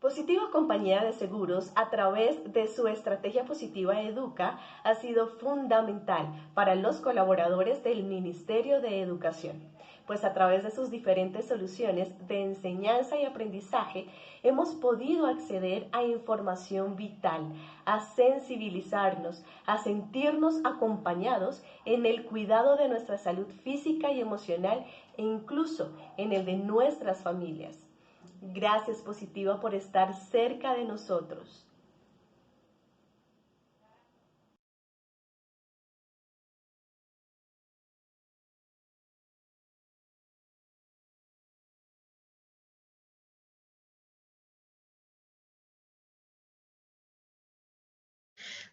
Positiva Compañía de Seguros, a través de su estrategia positiva Educa, ha sido fundamental para los colaboradores del Ministerio de Educación, pues a través de sus diferentes soluciones de enseñanza y aprendizaje hemos podido acceder a información vital, a sensibilizarnos, a sentirnos acompañados en el cuidado de nuestra salud física y emocional e incluso en el de nuestras familias. Gracias, Positiva, por estar cerca de nosotros.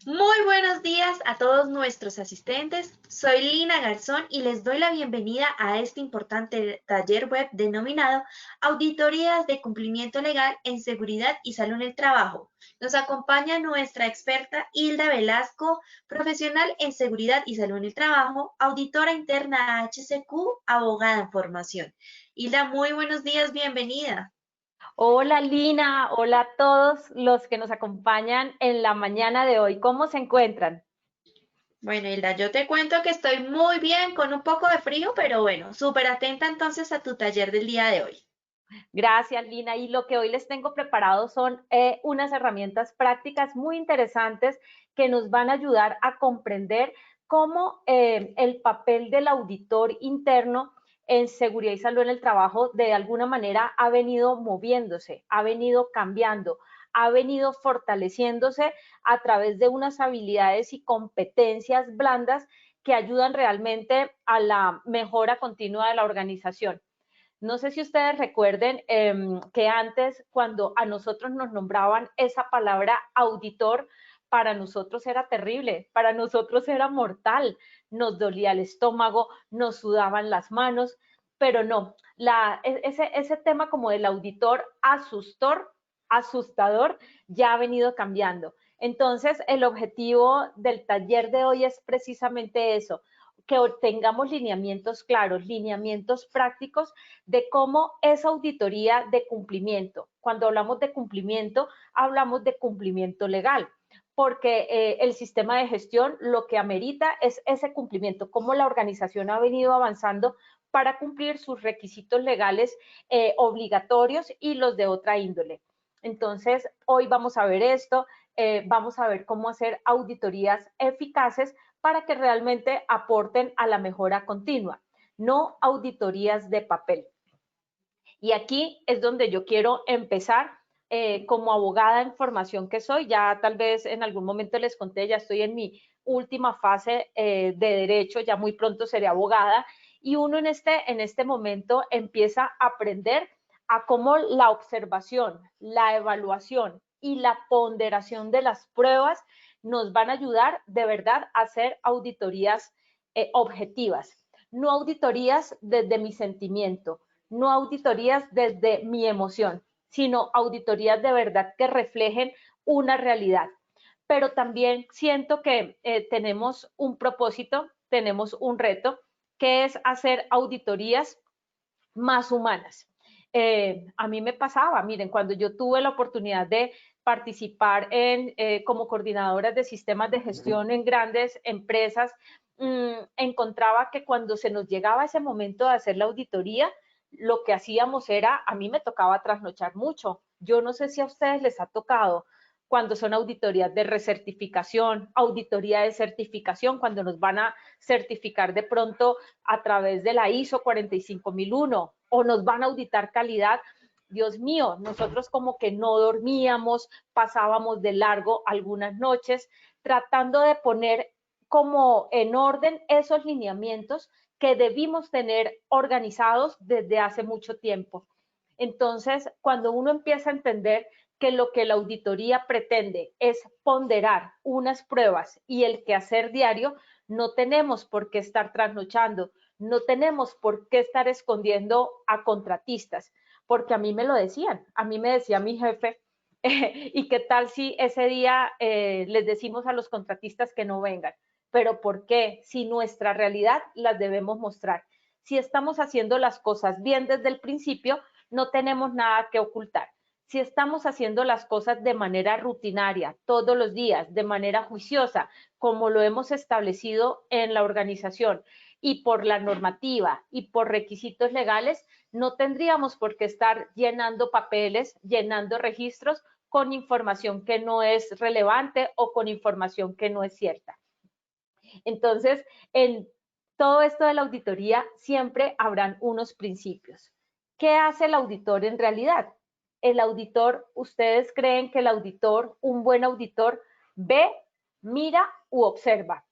Muy buenos días a todos nuestros asistentes. Soy Lina Garzón y les doy la bienvenida a este importante taller web denominado Auditorías de Cumplimiento Legal en Seguridad y Salud en el Trabajo. Nos acompaña nuestra experta Hilda Velasco, profesional en Seguridad y Salud en el Trabajo, auditora interna HCQ, abogada en formación. Hilda, muy buenos días, bienvenida. Hola Lina, hola a todos los que nos acompañan en la mañana de hoy. ¿Cómo se encuentran? Bueno, Hilda, yo te cuento que estoy muy bien, con un poco de frío, pero bueno, súper atenta entonces a tu taller del día de hoy. Gracias Lina. Y lo que hoy les tengo preparado son unas herramientas prácticas muy interesantes que nos van a ayudar a comprender cómo el papel del auditor interno en seguridad y salud en el trabajo de alguna manera ha venido moviéndose, ha venido cambiando, ha venido fortaleciéndose a través de unas habilidades y competencias blandas que ayudan realmente a la mejora continua de la organización. No sé si ustedes recuerden que antes, cuando a nosotros nos nombraban esa palabra auditor, para nosotros era terrible, para nosotros era mortal, nos dolía el estómago, nos sudaban las manos, pero no, ese tema como del auditor asustador, ya ha venido cambiando. Entonces, el objetivo del taller de hoy es precisamente eso, que tengamos lineamientos claros, lineamientos prácticos de cómo es auditoría de cumplimiento. Cuando hablamos de cumplimiento legal, porque el sistema de gestión lo que amerita es ese cumplimiento, cómo la organización ha venido avanzando para cumplir sus requisitos legales obligatorios y los de otra índole. Entonces, hoy vamos a ver esto, vamos a ver cómo hacer auditorías eficaces para que realmente aporten a la mejora continua, no auditorías de papel. Y aquí es donde yo quiero empezar como abogada en formación que soy. Ya tal vez en algún momento les conté, ya estoy en mi última fase de derecho, ya muy pronto seré abogada. Y uno en este momento empieza a aprender a cómo la observación, la evaluación y la ponderación de las pruebas nos van a ayudar de verdad a hacer auditorías objetivas, no auditorías desde mi sentimiento, no auditorías desde mi emoción, sino auditorías de verdad que reflejen una realidad. Pero también siento que tenemos un propósito, tenemos un reto, que es hacer auditorías más humanas. A mí me pasaba, miren, cuando yo tuve la oportunidad de participar como coordinadora de sistemas de gestión en grandes empresas, encontraba que cuando se nos llegaba ese momento de hacer la auditoría, lo que hacíamos era, a mí me tocaba trasnochar mucho. Yo no sé si a ustedes les ha tocado cuando son auditorías de recertificación, auditoría de certificación, cuando nos van a certificar de pronto a través de la ISO 45001 o nos van a auditar calidad. Dios mío, nosotros como que no dormíamos, pasábamos de largo algunas noches tratando de poner como en orden esos lineamientos que debimos tener organizados desde hace mucho tiempo. Entonces, cuando uno empieza a entender que lo que la auditoría pretende es ponderar unas pruebas y el quehacer diario, no tenemos por qué estar trasnochando, no tenemos por qué estar escondiendo a contratistas, porque a mí me lo decían, a mí me decía mi jefe, ¿y qué tal si ese día les decimos a los contratistas que no vengan? Pero ¿por qué? Si nuestra realidad las debemos mostrar. Si estamos haciendo las cosas bien desde el principio, no tenemos nada que ocultar. Si estamos haciendo las cosas de manera rutinaria, todos los días, de manera juiciosa, como lo hemos establecido en la organización y por la normativa y por requisitos legales, no tendríamos por qué estar llenando papeles, llenando registros con información que no es relevante o con información que no es cierta. Entonces, en todo esto de la auditoría siempre habrán unos principios. ¿Qué hace el auditor en realidad? El auditor, ¿ustedes creen que el auditor, un buen auditor, ve, mira u observa?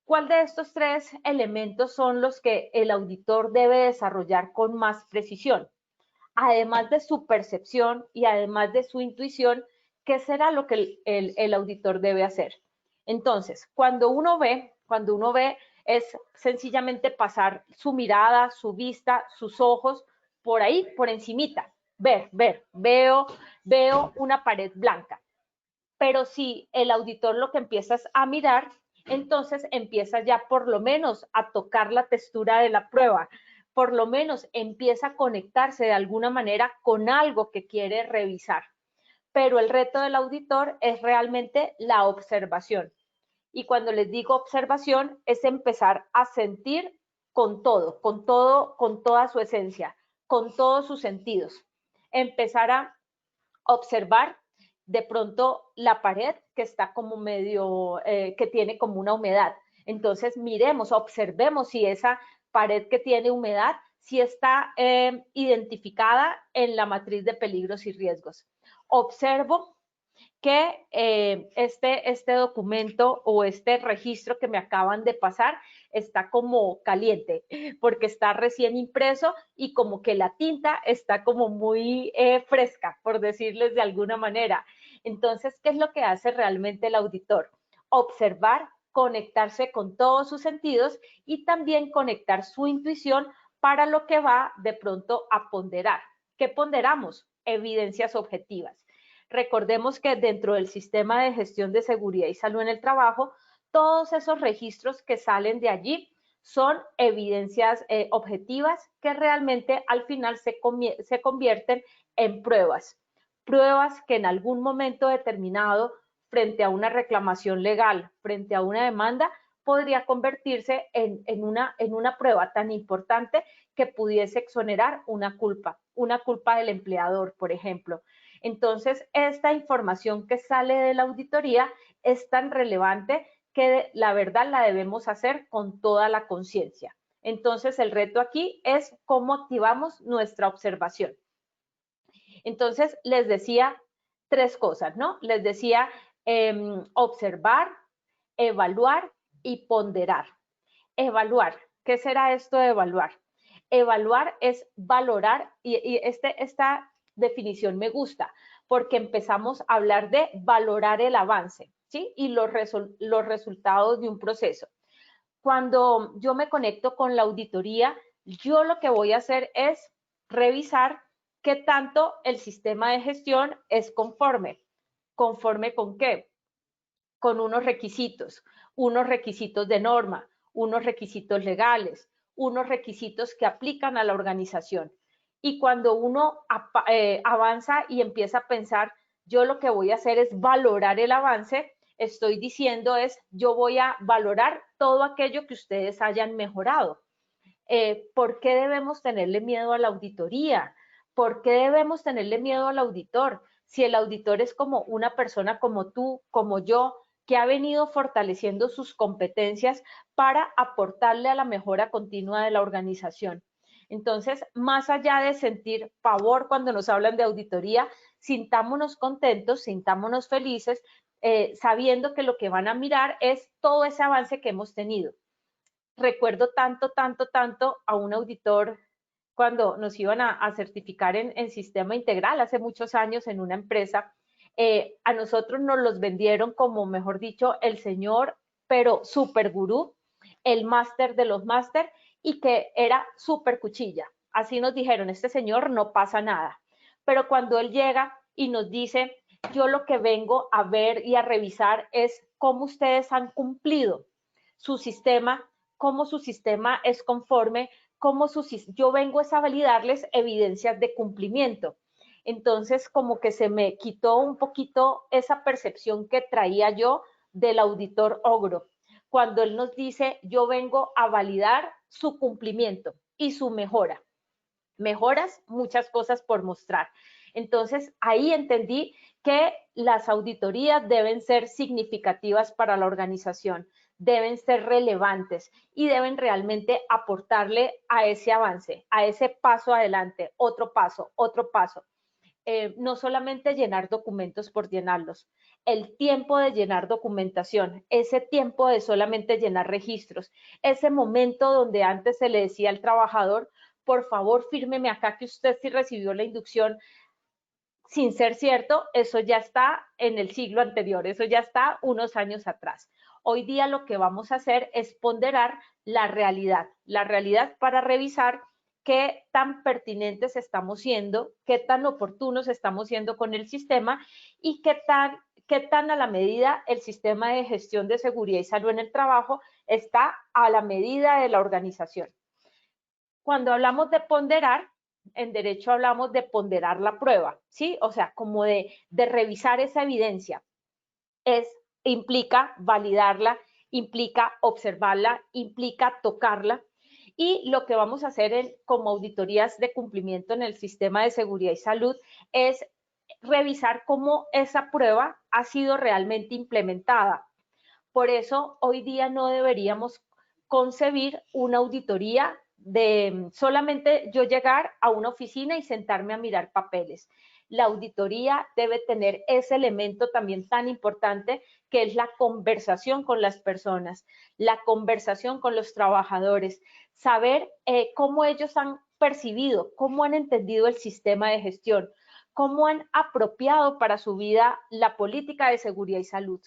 ¿Cuál de estos tres elementos son los que el auditor debe desarrollar con más precisión? Además de su percepción y además de su intuición, ¿qué será lo que el auditor debe hacer? Entonces, cuando uno ve es sencillamente pasar su mirada, su vista, sus ojos por ahí, por encimita. Veo una pared blanca. Pero si el auditor lo que empieza es a mirar, entonces empieza ya por lo menos a tocar la textura de la prueba, por lo menos empieza a conectarse de alguna manera con algo que quiere revisar. Pero el reto del auditor es realmente la observación. Y cuando les digo observación, es empezar a sentir con todo, con toda su esencia, con todos sus sentidos. Empezar a observar de pronto la pared que está como medio, que tiene como una humedad. Entonces miremos, observemos si esa pared que tiene humedad, si está identificada en la matriz de peligros y riesgos. Observo que este documento o este registro que me acaban de pasar está como caliente, porque está recién impreso y como que la tinta está como muy fresca, por decirles de alguna manera. Entonces, ¿qué es lo que hace realmente el auditor? Observar, conectarse con todos sus sentidos y también conectar su intuición para lo que va de pronto a ponderar. ¿Qué ponderamos? Evidencias objetivas. Recordemos que dentro del sistema de gestión de seguridad y salud en el trabajo, todos esos registros que salen de allí son evidencias objetivas que realmente al final se convierten en pruebas. Pruebas que en algún momento determinado, frente a una reclamación legal, frente a una demanda, podría convertirse en una prueba tan importante que pudiese exonerar una culpa del empleador, por ejemplo. Entonces, esta información que sale de la auditoría es tan relevante que la verdad la debemos hacer con toda la conciencia. Entonces, el reto aquí es cómo activamos nuestra observación. Entonces, les decía tres cosas, ¿no? Les decía observar, evaluar y ponderar. Evaluar. ¿Qué será esto de evaluar? Evaluar es valorar, y esta definición me gusta, porque empezamos a hablar de valorar el avance, ¿sí? Y los resultados de un proceso. Cuando yo me conecto con la auditoría, yo lo que voy a hacer es revisar qué tanto el sistema de gestión es conforme. ¿Conforme con qué? Con unos requisitos de norma, unos requisitos legales, unos requisitos que aplican a la organización. Y cuando uno avanza y empieza a pensar, yo lo que voy a hacer es valorar el avance, estoy diciendo es, yo voy a valorar todo aquello que ustedes hayan mejorado. ¿Por qué debemos tenerle miedo a la auditoría? ¿Por qué debemos tenerle miedo al auditor? Si el auditor es como una persona como tú, como yo, que ha venido fortaleciendo sus competencias para aportarle a la mejora continua de la organización. Entonces, más allá de sentir pavor cuando nos hablan de auditoría, sintámonos contentos, sintámonos felices, sabiendo que lo que van a mirar es todo ese avance que hemos tenido. Recuerdo tanto a un auditor cuando nos iban a certificar en sistema integral hace muchos años en una empresa. A nosotros nos los vendieron como, mejor dicho, el señor, pero súper gurú, el máster de los máster, y que era súper cuchilla. Así nos dijeron, este señor no pasa nada. Pero cuando él llega y nos dice, yo lo que vengo a ver y a revisar es cómo ustedes han cumplido su sistema, cómo su sistema es conforme, yo vengo a validarles evidencias de cumplimiento. Entonces, como que se me quitó un poquito esa percepción que traía yo del auditor ogro, cuando él nos dice, yo vengo a validar su cumplimiento y su mejora. Mejoras, muchas cosas por mostrar. Entonces, ahí entendí que las auditorías deben ser significativas para la organización, deben ser relevantes y deben realmente aportarle a ese avance, a ese paso adelante, otro paso, otro paso. No solamente llenar documentos por llenarlos, el tiempo de llenar documentación, ese tiempo de solamente llenar registros, ese momento donde antes se le decía al trabajador, por favor, fírmeme acá que usted sí recibió la inducción, sin ser cierto, eso ya está en el siglo anterior, eso ya está unos años atrás. Hoy día lo que vamos a hacer es ponderar la realidad para revisar qué tan pertinentes estamos siendo, qué tan oportunos estamos siendo con el sistema y qué tan a la medida el sistema de gestión de seguridad y salud en el trabajo está a la medida de la organización. Cuando hablamos de ponderar, en derecho hablamos de ponderar la prueba, ¿sí? O sea, como de revisar esa evidencia. Implica validarla, implica observarla, implica tocarla. Y lo que vamos a hacer como auditorías de cumplimiento en el sistema de seguridad y salud es revisar cómo esa prueba ha sido realmente implementada. Por eso, hoy día no deberíamos concebir una auditoría de solamente yo llegar a una oficina y sentarme a mirar papeles. La auditoría debe tener ese elemento también tan importante que es la conversación con las personas, la conversación con los trabajadores, saber cómo ellos han percibido, cómo han entendido el sistema de gestión, cómo han apropiado para su vida la política de seguridad y salud,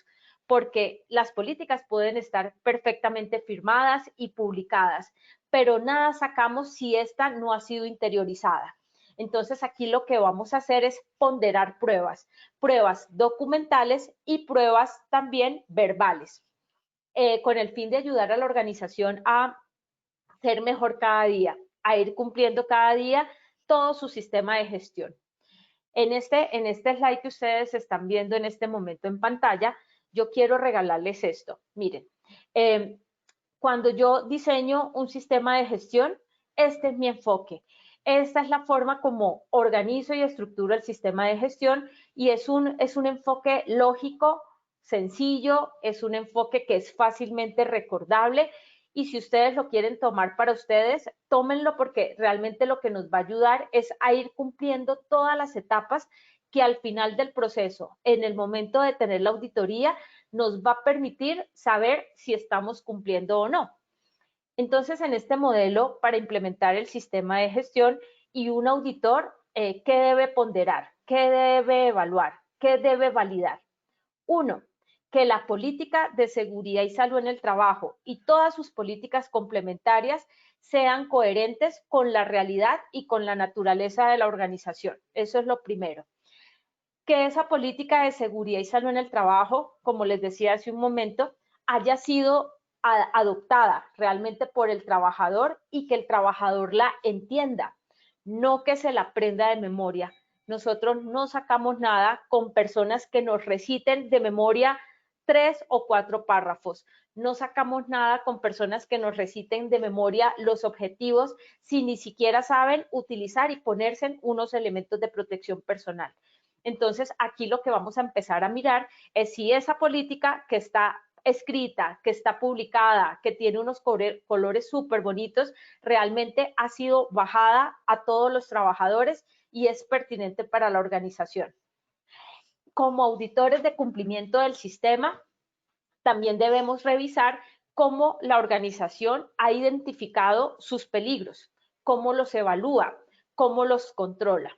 porque las políticas pueden estar perfectamente firmadas y publicadas, pero nada sacamos si esta no ha sido interiorizada. Entonces aquí lo que vamos a hacer es ponderar pruebas documentales y pruebas también verbales, con el fin de ayudar a la organización a ser mejor cada día, a ir cumpliendo cada día todo su sistema de gestión. En este slide que ustedes están viendo en este momento en pantalla, yo quiero regalarles esto. Miren, cuando yo diseño un sistema de gestión, este es mi enfoque. Esta es la forma como organizo y estructuro el sistema de gestión y es un enfoque lógico, sencillo, es un enfoque que es fácilmente recordable y si ustedes lo quieren tomar para ustedes, tómenlo porque realmente lo que nos va a ayudar es a ir cumpliendo todas las etapas que al final del proceso, en el momento de tener la auditoría, nos va a permitir saber si estamos cumpliendo o no. Entonces, en este modelo, para implementar el sistema de gestión y un auditor, ¿qué debe ponderar? ¿Qué debe evaluar? ¿Qué debe validar? Uno, que la política de seguridad y salud en el trabajo y todas sus políticas complementarias sean coherentes con la realidad y con la naturaleza de la organización. Eso es lo primero. Que esa política de seguridad y salud en el trabajo, como les decía hace un momento, haya sido adoptada realmente por el trabajador y que el trabajador la entienda, no que se la aprenda de memoria. Nosotros no sacamos nada con personas que nos reciten de memoria 3 o 4 párrafos. No sacamos nada con personas que nos reciten de memoria los objetivos si ni siquiera saben utilizar y ponerse unos elementos de protección personal. Entonces, aquí lo que vamos a empezar a mirar es si esa política que está escrita, que está publicada, que tiene unos colores súper bonitos, realmente ha sido bajada a todos los trabajadores y es pertinente para la organización. Como auditores de cumplimiento del sistema, también debemos revisar cómo la organización ha identificado sus peligros, cómo los evalúa, cómo los controla.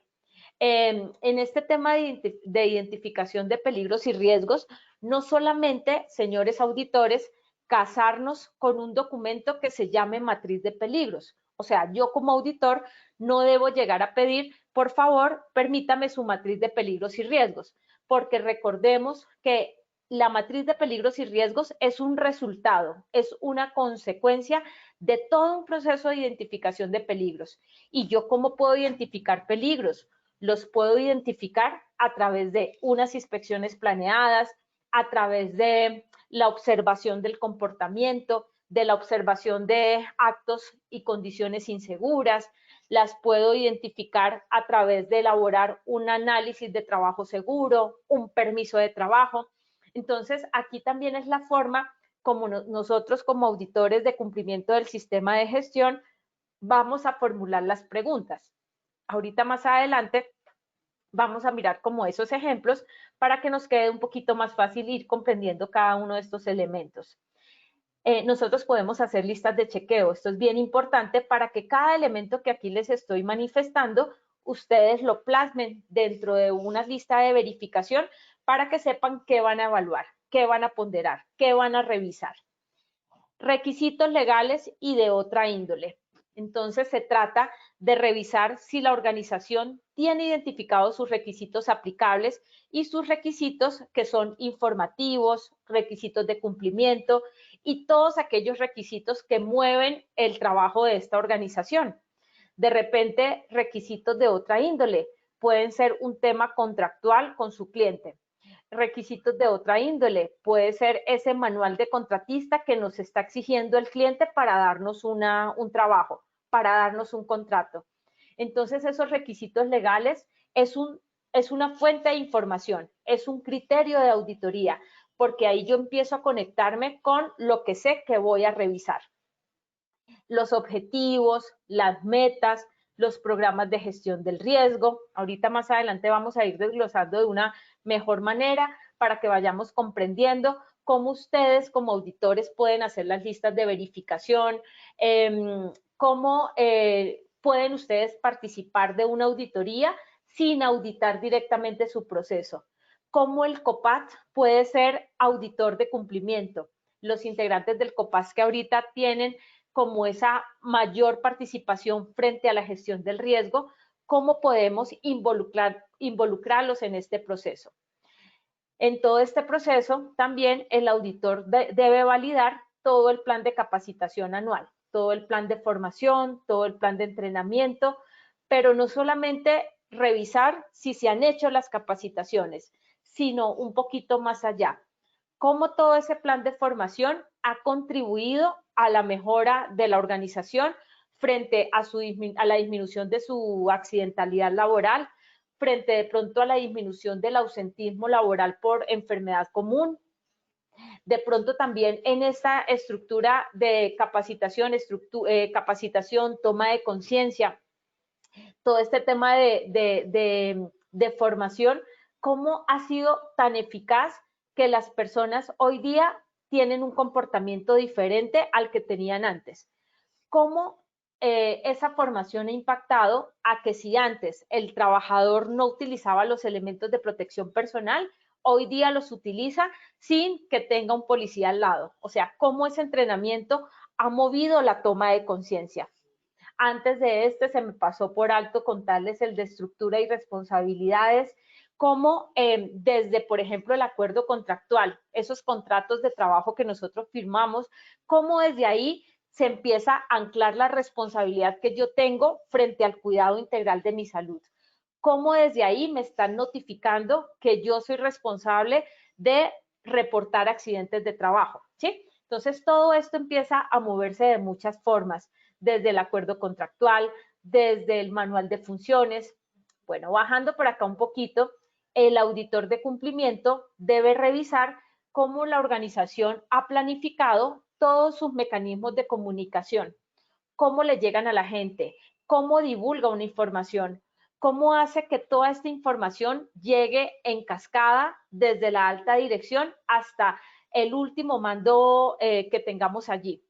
En este tema de identificación de peligros y riesgos, no solamente, señores auditores, casarnos con un documento que se llame matriz de peligros. O sea, yo como auditor no debo llegar a pedir, por favor, permítame su matriz de peligros y riesgos, porque recordemos que la matriz de peligros y riesgos es un resultado, es una consecuencia de todo un proceso de identificación de peligros. ¿Y yo cómo puedo identificar peligros? Los puedo identificar a través de unas inspecciones planeadas, a través de la observación del comportamiento, de la observación de actos y condiciones inseguras. Las puedo identificar a través de elaborar un análisis de trabajo seguro, un permiso de trabajo. Entonces, aquí también es la forma como nosotros como auditores de cumplimiento del sistema de gestión vamos a formular las preguntas. Ahorita más adelante vamos a mirar como esos ejemplos para que nos quede un poquito más fácil ir comprendiendo cada uno de estos elementos. Nosotros podemos hacer listas de chequeo. Esto es bien importante para que cada elemento que aquí les estoy manifestando, ustedes lo plasmen dentro de una lista de verificación para que sepan qué van a evaluar, qué van a ponderar, qué van a revisar. Requisitos legales y de otra índole. Entonces, se trata de revisar si la organización tiene identificados sus requisitos aplicables y sus requisitos que son informativos, requisitos de cumplimiento y todos aquellos requisitos que mueven el trabajo de esta organización. De repente, requisitos de otra índole pueden ser un tema contractual con su cliente. Requisitos de otra índole puede ser ese manual de contratista que nos está exigiendo el cliente para darnos un trabajo, para darnos un contrato. Entonces, esos requisitos legales es una fuente de información, es un criterio de auditoría, porque ahí yo empiezo a conectarme con lo que sé que voy a revisar. Los objetivos, las metas, los programas de gestión del riesgo. Ahorita más adelante vamos a ir desglosando de una mejor manera para que vayamos comprendiendo cómo ustedes como auditores pueden hacer las listas de verificación, cómo pueden ustedes participar de una auditoría sin auditar directamente su proceso, cómo el COPAT puede ser auditor de cumplimiento. Los integrantes del COPAT que ahorita tienen como esa mayor participación frente a la gestión del riesgo, cómo podemos involucrarlos en este proceso. En todo este proceso, también el auditor debe validar todo el plan de capacitación anual, todo el plan de formación, todo el plan de entrenamiento, pero no solamente revisar si se han hecho las capacitaciones, sino un poquito más allá. Cómo todo ese plan de formación ha contribuido a la mejora de la organización frente a la disminución de su accidentalidad laboral, frente de pronto a la disminución del ausentismo laboral por enfermedad común. De pronto también en esta estructura de capacitación, toma de conciencia, todo este tema de formación, cómo ha sido tan eficaz que las personas hoy día tienen un comportamiento diferente al que tenían antes. Cómo esa formación ha impactado a que si antes el trabajador no utilizaba los elementos de protección personal, hoy día los utiliza sin que tenga un policía al lado. O sea, cómo ese entrenamiento ha movido la toma de conciencia. Antes de se me pasó por alto contarles el de estructura y responsabilidades, como desde, por ejemplo, el acuerdo contractual, esos contratos de trabajo que nosotros firmamos, cómo desde ahí se empieza a anclar la responsabilidad que yo tengo frente al cuidado integral de mi salud. Cómo desde ahí me están notificando que yo soy responsable de reportar accidentes de trabajo, ¿sí? Entonces, todo esto empieza a moverse de muchas formas, desde el acuerdo contractual, desde el manual de funciones. Bueno, bajando por acá un poquito, el auditor de cumplimiento debe revisar cómo la organización ha planificado todos sus mecanismos de comunicación, cómo le llegan a la gente, cómo divulga una información, cómo hace que toda esta información llegue en cascada desde la alta dirección hasta el último mando que tengamos allí.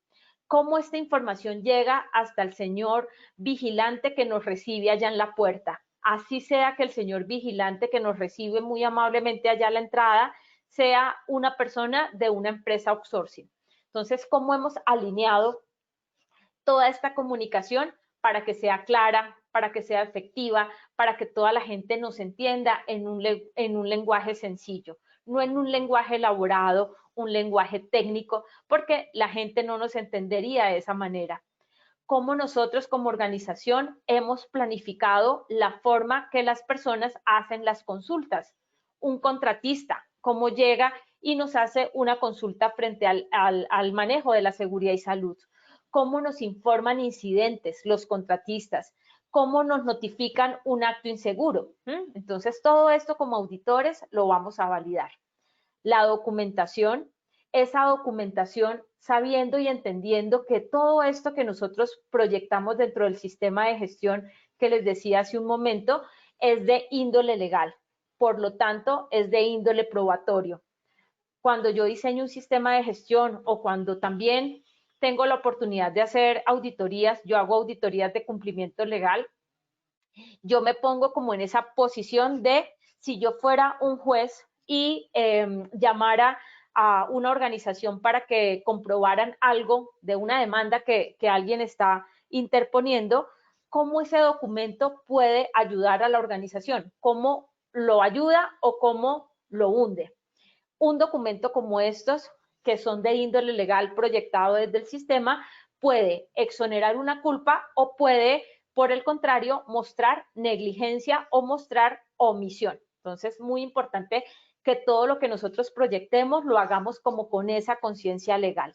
Cómo esta información llega hasta el señor vigilante que nos recibe allá en la puerta. Así sea que el señor vigilante que nos recibe muy amablemente allá a la entrada sea una persona de una empresa outsourcing. Entonces, ¿cómo hemos alineado toda esta comunicación para que sea clara, para que sea efectiva, para que toda la gente nos entienda en un lenguaje sencillo, no en un lenguaje elaborado, un lenguaje técnico, porque la gente no nos entendería de esa manera? cómo nosotros como organización hemos planificado la forma que las personas hacen las consultas. Un contratista, cómo llega y nos hace una consulta frente al manejo de la seguridad y salud. Cómo nos informan incidentes los contratistas, cómo nos notifican un acto inseguro. Entonces, todo esto como auditores lo vamos a validar. La documentación, esa documentación sabiendo y entendiendo que todo esto que nosotros proyectamos dentro del sistema de gestión que les decía hace un momento es de índole legal, por lo tanto es de índole probatorio. Cuando yo diseño un sistema de gestión o cuando también tengo la oportunidad de hacer auditorías, yo hago auditorías de cumplimiento legal, yo me pongo como en esa posición de si yo fuera un juez y llamara a una organización para que comprobaran algo de una demanda que alguien está interponiendo, cómo ese documento puede ayudar a la organización, cómo lo ayuda o cómo lo hunde. Un documento como estos, que son de índole legal proyectado desde el sistema, puede exonerar una culpa o puede, por el contrario, mostrar negligencia o mostrar omisión. Entonces, muy importante que todo lo que nosotros proyectemos lo hagamos como con esa conciencia legal.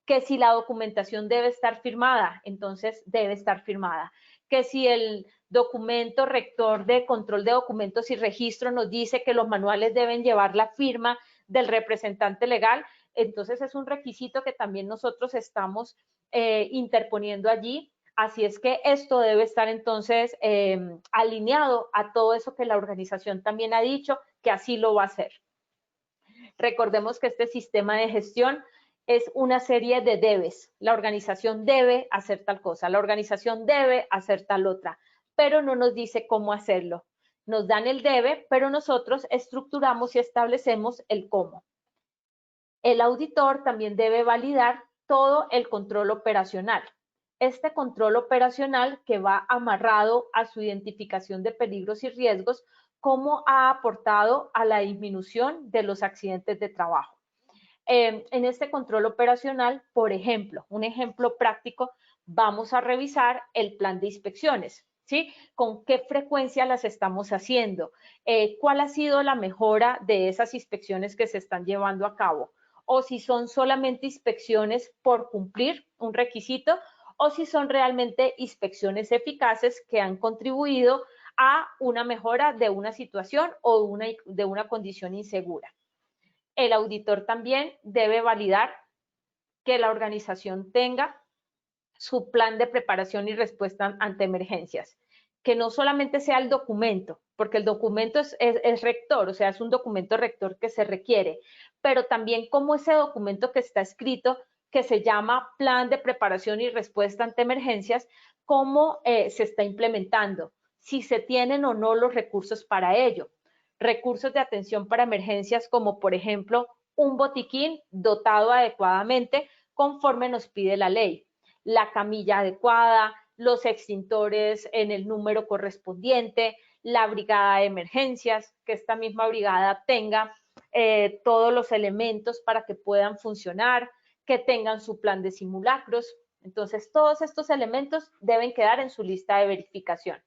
Que si la documentación debe estar firmada, entonces debe estar firmada. Que si el documento rector de control de documentos y registro nos dice que los manuales deben llevar la firma del representante legal, entonces es un requisito que también nosotros estamos interponiendo allí. Así es que esto debe estar entonces alineado a todo eso que la organización también ha dicho que así lo va a hacer. Recordemos que este sistema de gestión es una serie de debes. La organización debe hacer tal cosa, la organización debe hacer tal otra, pero no nos dice cómo hacerlo. Nos dan el debe, pero nosotros estructuramos y establecemos el cómo. El auditor también debe validar todo el control operacional. Este control operacional que va amarrado a su identificación de peligros y riesgos, cómo ha aportado a la disminución de los accidentes de trabajo. En este control operacional, por ejemplo, un ejemplo práctico, vamos a revisar el plan de inspecciones, ¿sí? ¿Con qué frecuencia las estamos haciendo? ¿Cuál ha sido la mejora de esas inspecciones que se están llevando a cabo? O si son solamente inspecciones por cumplir un requisito, o si son realmente inspecciones eficaces que han contribuido a una mejora de una situación o de una condición insegura. El auditor también debe validar que la organización tenga su plan de preparación y respuesta ante emergencias, que no solamente sea el documento, porque el documento es rector, o sea, es un documento rector que se requiere, pero también como ese documento que está escrito, que se llama plan de preparación y respuesta ante emergencias, cómo se está implementando, si se tienen o no los recursos para ello. Recursos de atención para emergencias como, por ejemplo, un botiquín dotado adecuadamente conforme nos pide la ley, la camilla adecuada, los extintores en el número correspondiente, la brigada de emergencias, que esta misma brigada tenga todos los elementos para que puedan funcionar, que tengan su plan de simulacros. Entonces, todos estos elementos deben quedar en su lista de verificación.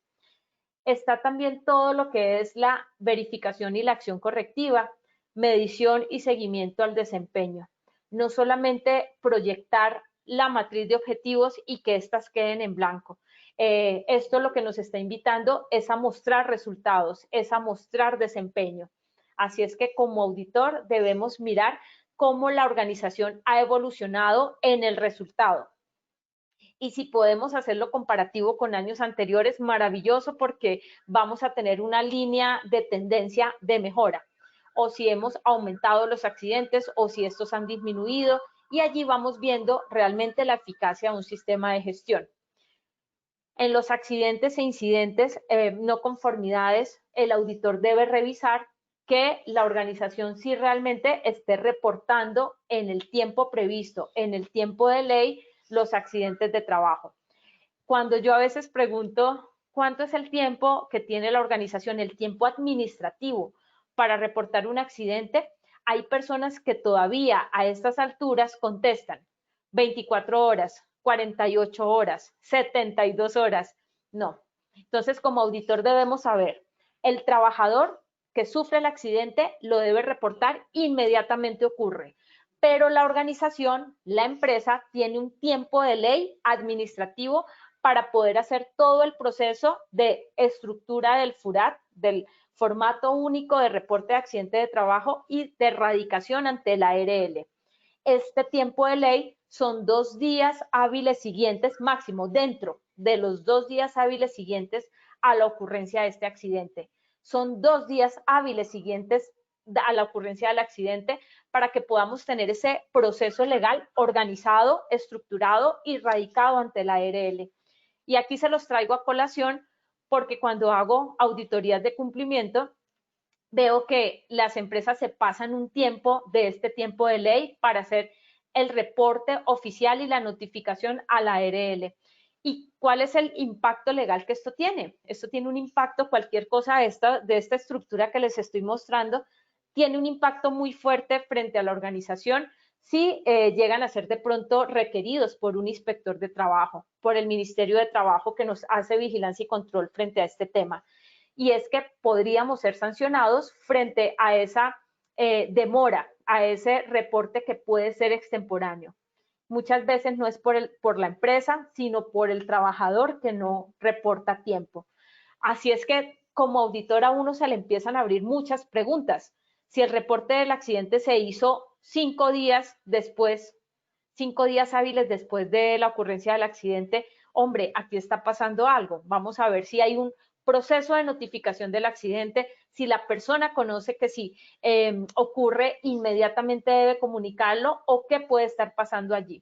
Está también todo lo que es la verificación y la acción correctiva, medición y seguimiento al desempeño. No solamente proyectar la matriz de objetivos y que éstas queden en blanco. Esto lo que nos está invitando es a mostrar resultados, es a mostrar desempeño. Así es que como auditor debemos mirar cómo la organización ha evolucionado en el resultado. Y si podemos hacerlo comparativo con años anteriores, maravilloso, porque vamos a tener una línea de tendencia de mejora. O si hemos aumentado los accidentes o si estos han disminuido, y allí vamos viendo realmente la eficacia de un sistema de gestión. En los accidentes e incidentes no conformidades, el auditor debe revisar que la organización sí realmente esté reportando en el tiempo previsto, en el tiempo de ley, los accidentes de trabajo. Cuando yo a veces pregunto cuánto es el tiempo que tiene la organización, el tiempo administrativo para reportar un accidente, hay personas que todavía a estas alturas contestan 24 horas, 48 horas, 72 horas. No. Entonces, como auditor debemos saber, el trabajador que sufre el accidente lo debe reportar, inmediatamente ocurre. Pero la organización, la empresa, tiene un tiempo de ley administrativo para poder hacer todo el proceso de estructura del FURAT, del formato único de reporte de accidente de trabajo y de erradicación ante la ARL. Este tiempo de ley son 2 días hábiles siguientes, máximo dentro de los 2 días hábiles siguientes a la ocurrencia de este accidente. Son 2 días hábiles siguientes a la ocurrencia del accidente para que podamos tener ese proceso legal organizado, estructurado y radicado ante la ARL. Y aquí se los traigo a colación porque cuando hago auditorías de cumplimiento, veo que las empresas se pasan un tiempo de este tiempo de ley para hacer el reporte oficial y la notificación a la ARL. ¿Y cuál es el impacto legal que esto tiene? Esto tiene un impacto, cualquier cosa de esta estructura que les estoy mostrando, tiene un impacto muy fuerte frente a la organización si llegan a ser de pronto requeridos por un inspector de trabajo, por el Ministerio de Trabajo que nos hace vigilancia y control frente a este tema. Y es que podríamos ser sancionados frente a esa demora, a ese reporte que puede ser extemporáneo. Muchas veces no es por la empresa, sino por el trabajador que no reporta a tiempo. Así es que como auditor a uno se le empiezan a abrir muchas preguntas. Si el reporte del accidente se hizo 5 días después, 5 días hábiles después de la ocurrencia del accidente, hombre, aquí está pasando algo. Vamos a ver si hay un proceso de notificación del accidente, si la persona conoce que si ocurre, inmediatamente debe comunicarlo o qué puede estar pasando allí.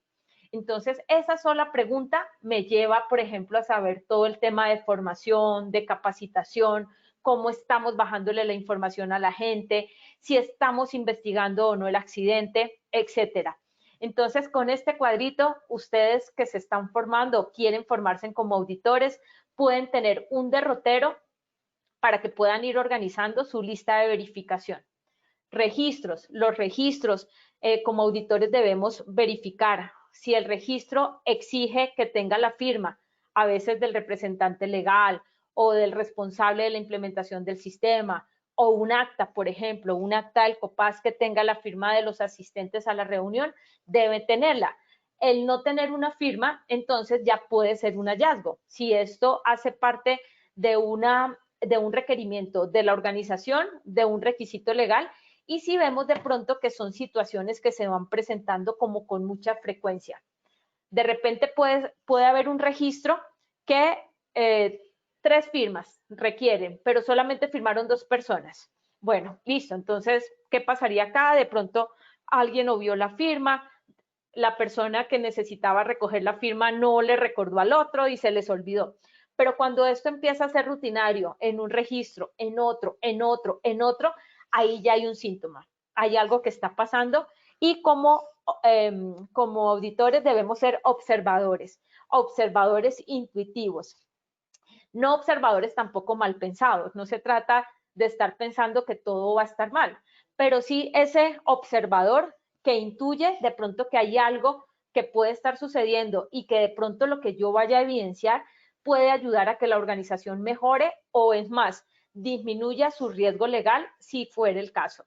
Entonces, esa sola pregunta me lleva, por ejemplo, a saber todo el tema de formación, de capacitación, cómo estamos bajándole la información a la gente, si estamos investigando o no el accidente, etcétera. Entonces, con este cuadrito, ustedes que se están formando o quieren formarse como auditores, pueden tener un derrotero para que puedan ir organizando su lista de verificación. Registros. Los registros, como auditores debemos verificar si el registro exige que tenga la firma, a veces del representante legal o del responsable de la implementación del sistema, o un acta, por ejemplo, un acta del COPAS que tenga la firma de los asistentes a la reunión, debe tenerla. El no tener una firma, entonces ya puede ser un hallazgo. Si esto hace parte de un requerimiento de la organización, de un requisito legal, y si vemos de pronto que son situaciones que se van presentando como con mucha frecuencia. De repente puede haber un registro que 3 firmas requieren, pero solamente firmaron 2 personas. Bueno, listo, entonces, ¿qué pasaría acá? De pronto alguien obvió la firma, la persona que necesitaba recoger la firma no le recordó al otro y se les olvidó. Pero cuando esto empieza a ser rutinario en un registro, en otro, en otro, en otro, ahí ya hay un síntoma, hay algo que está pasando y como auditores debemos ser observadores, observadores intuitivos, no observadores tampoco mal pensados. No se trata de estar pensando que todo va a estar mal, pero sí ese observador que intuye de pronto que hay algo que puede estar sucediendo y que de pronto lo que yo vaya a evidenciar puede ayudar a que la organización mejore o, es más, disminuya su riesgo legal si fuera el caso.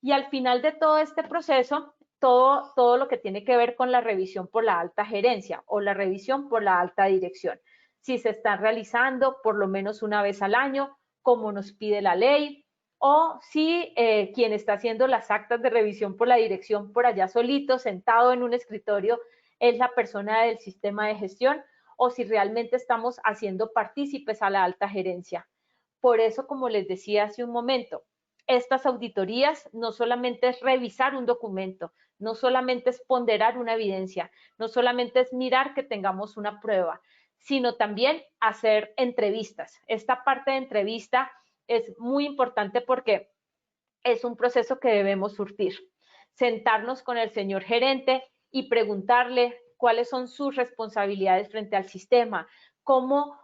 Y al final de todo este proceso, todo lo que tiene que ver con la revisión por la alta gerencia o la revisión por la alta dirección. Si se están realizando por lo menos una vez al año, como nos pide la ley, o si quien está haciendo las actas de revisión por la dirección por allá solito, sentado en un escritorio, es la persona del sistema de gestión, o si realmente estamos haciendo partícipes a la alta gerencia. Por eso, como les decía hace un momento, estas auditorías no solamente es revisar un documento, no solamente es ponderar una evidencia, no solamente es mirar que tengamos una prueba, sino también hacer entrevistas. Esta parte de entrevista es muy importante porque es un proceso que debemos surtir. Sentarnos con el señor gerente y preguntarle cuáles son sus responsabilidades frente al sistema, cómo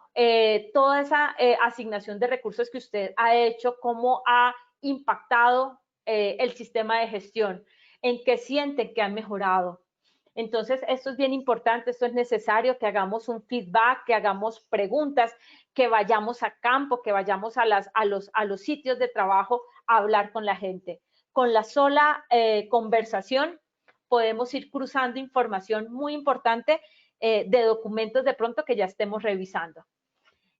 toda esa asignación de recursos que usted ha hecho, cómo ha impactado el sistema de gestión, en qué sienten que han mejorado, Entonces, esto es bien importante, esto es necesario, que hagamos un feedback, que hagamos preguntas, que vayamos a campo, que vayamos a los sitios de trabajo a hablar con la gente. Con la sola conversación podemos ir cruzando información muy importante de documentos de pronto que ya estemos revisando.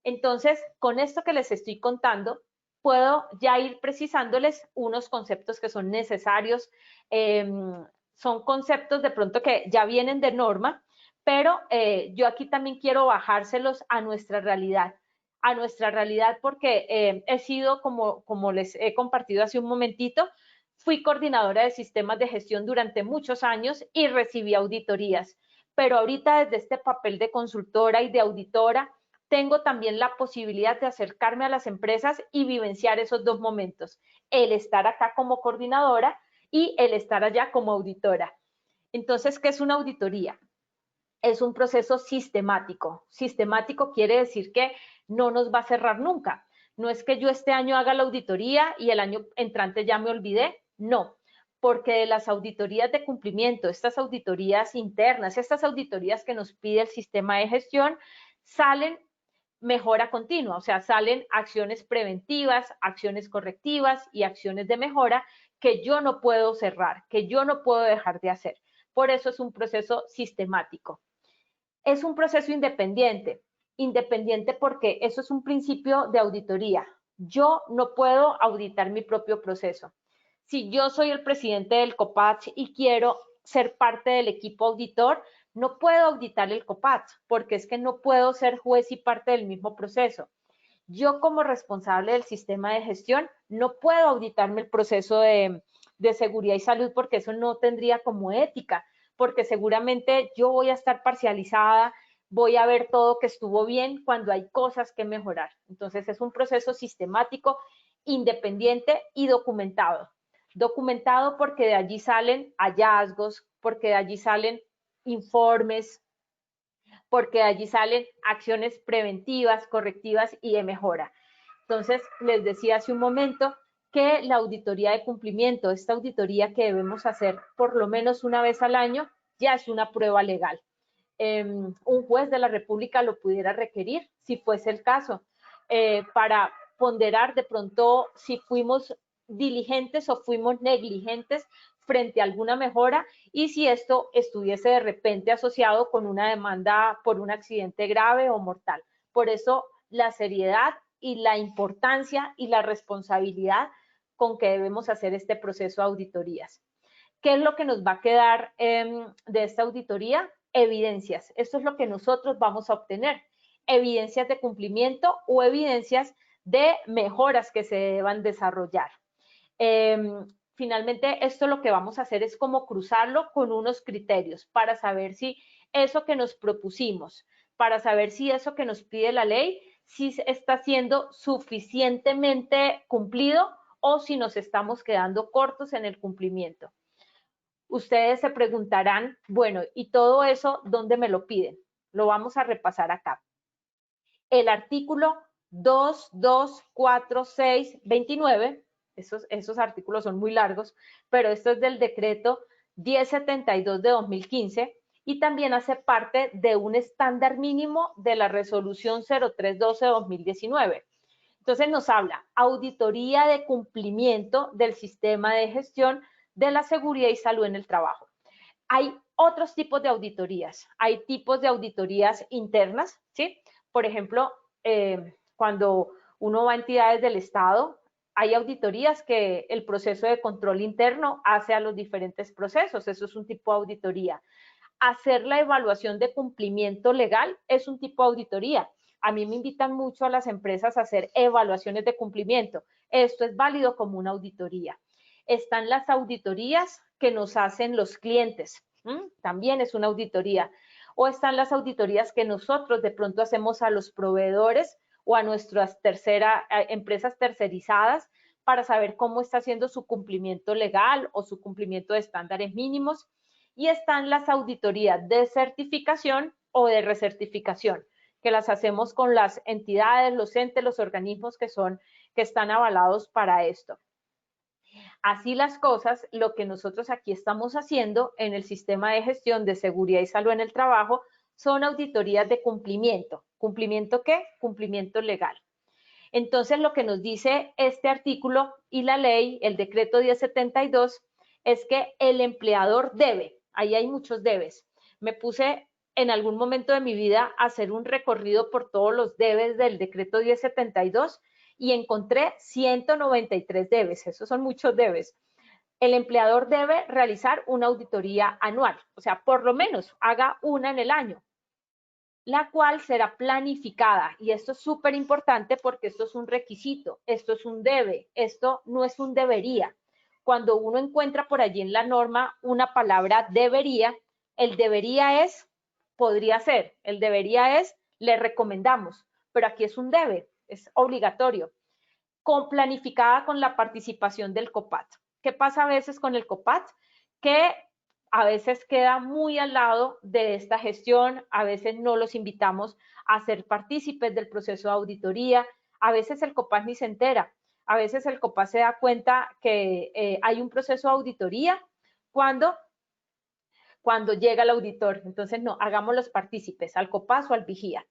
Entonces, con esto que les estoy contando, puedo ya ir precisándoles unos conceptos que son necesarios. Son conceptos de pronto que ya vienen de norma, pero yo aquí también quiero bajárselos a nuestra realidad porque he sido, como les he compartido hace un momentito, fui coordinadora de sistemas de gestión durante muchos años y recibí auditorías, pero ahorita desde este papel de consultora y de auditora, tengo también la posibilidad de acercarme a las empresas y vivenciar esos dos momentos, el estar acá como coordinadora y el estar allá como auditora. Entonces, ¿qué es una auditoría? Es un proceso sistemático. Sistemático quiere decir que no nos va a cerrar nunca. No es que yo este año haga la auditoría y el año entrante ya me olvidé. No, porque de las auditorías de cumplimiento, estas auditorías internas, estas auditorías que nos pide el sistema de gestión, salen mejora continua, o sea, salen acciones preventivas, acciones correctivas y acciones de mejora que yo no puedo cerrar, que yo no puedo dejar de hacer. Por eso es un proceso sistemático. Es un proceso independiente, independiente porque eso es un principio de auditoría. Yo no puedo auditar mi propio proceso. Si yo soy el presidente del COPACH y quiero ser parte del equipo auditor, no puedo auditar el COPACH porque es que no puedo ser juez y parte del mismo proceso. Yo como responsable del sistema de gestión no puedo auditarme el proceso de seguridad y salud porque eso no tendría como ética, porque seguramente yo voy a estar parcializada, voy a ver todo que estuvo bien cuando hay cosas que mejorar. Entonces es un proceso sistemático, independiente y documentado. Documentado porque de allí salen hallazgos, porque de allí salen informes, porque de allí salen acciones preventivas, correctivas y de mejora. Entonces, les decía hace un momento que la auditoría de cumplimiento, esta auditoría que debemos hacer por lo menos una vez al año, ya es una prueba legal. Un juez de la República lo pudiera requerir, si fuese el caso, para ponderar de pronto si fuimos diligentes o fuimos negligentes frente a alguna mejora y si esto estuviese de repente asociado con una demanda por un accidente grave o mortal. Por eso la seriedad y la importancia y la responsabilidad con que debemos hacer este proceso de auditorías. ¿Qué es lo que nos va a quedar de esta auditoría? Evidencias. Esto es lo que nosotros vamos a obtener. Evidencias de cumplimiento o evidencias de mejoras que se deban desarrollar. Finalmente, esto lo que vamos a hacer es como cruzarlo con unos criterios para saber si eso que nos propusimos, para saber si eso que nos pide la ley, si está siendo suficientemente cumplido o si nos estamos quedando cortos en el cumplimiento. Ustedes se preguntarán, bueno, ¿y todo eso dónde me lo piden? Lo vamos a repasar acá. El artículo 2, 2, 4, 6, 29, esos artículos son muy largos, pero esto es del decreto 1072 de 2015 y también hace parte de un estándar mínimo de la resolución 0312 de 2019. Entonces nos habla auditoría de cumplimiento del sistema de gestión de la seguridad y salud en el trabajo. Hay otros tipos de auditorías. Hay tipos de auditorías internas, ¿sí? Por ejemplo, cuando uno va a entidades del Estado, hay auditorías que el proceso de control interno hace a los diferentes procesos. Eso es un tipo de auditoría. Hacer la evaluación de cumplimiento legal es un tipo de auditoría. A mí me invitan mucho a las empresas a hacer evaluaciones de cumplimiento. Esto es válido como una auditoría. Están las auditorías que nos hacen los clientes. También es una auditoría. O están las auditorías que nosotros de pronto hacemos a los proveedores o a nuestras empresas tercerizadas para saber cómo está haciendo su cumplimiento legal o su cumplimiento de estándares mínimos. Y están las auditorías de certificación o de recertificación, que las hacemos con las entidades, los entes, los organismos que están avalados para esto. Así las cosas, lo que nosotros aquí estamos haciendo en el sistema de gestión de seguridad y salud en el trabajo son auditorías de cumplimiento. ¿Cumplimiento qué? Cumplimiento legal. Entonces, lo que nos dice este artículo y la ley, el decreto 1072, es que el empleador debe, ahí hay muchos debes. Me puse en algún momento de mi vida a hacer un recorrido por todos los debes del decreto 1072 y encontré 193 debes, esos son muchos debes. El empleador debe realizar una auditoría anual, o sea, por lo menos haga una en el año, la cual será planificada. Y esto es súper importante porque esto es un requisito, esto es un debe, esto no es un debería. Cuando uno encuentra por allí en la norma una palabra debería, el debería es, podría ser, el debería es, le recomendamos, pero aquí es un debe, es obligatorio, planificada con la participación del COPAT. ¿Qué pasa a veces con el COPAT? Que a veces queda muy al lado de esta gestión, a veces no los invitamos a ser partícipes del proceso de auditoría, a veces el COPAT ni se entera, a veces el COPAT se da cuenta que hay un proceso de auditoría cuando llega el auditor. Entonces, no, hagamos los partícipes, al COPAS o al vigía.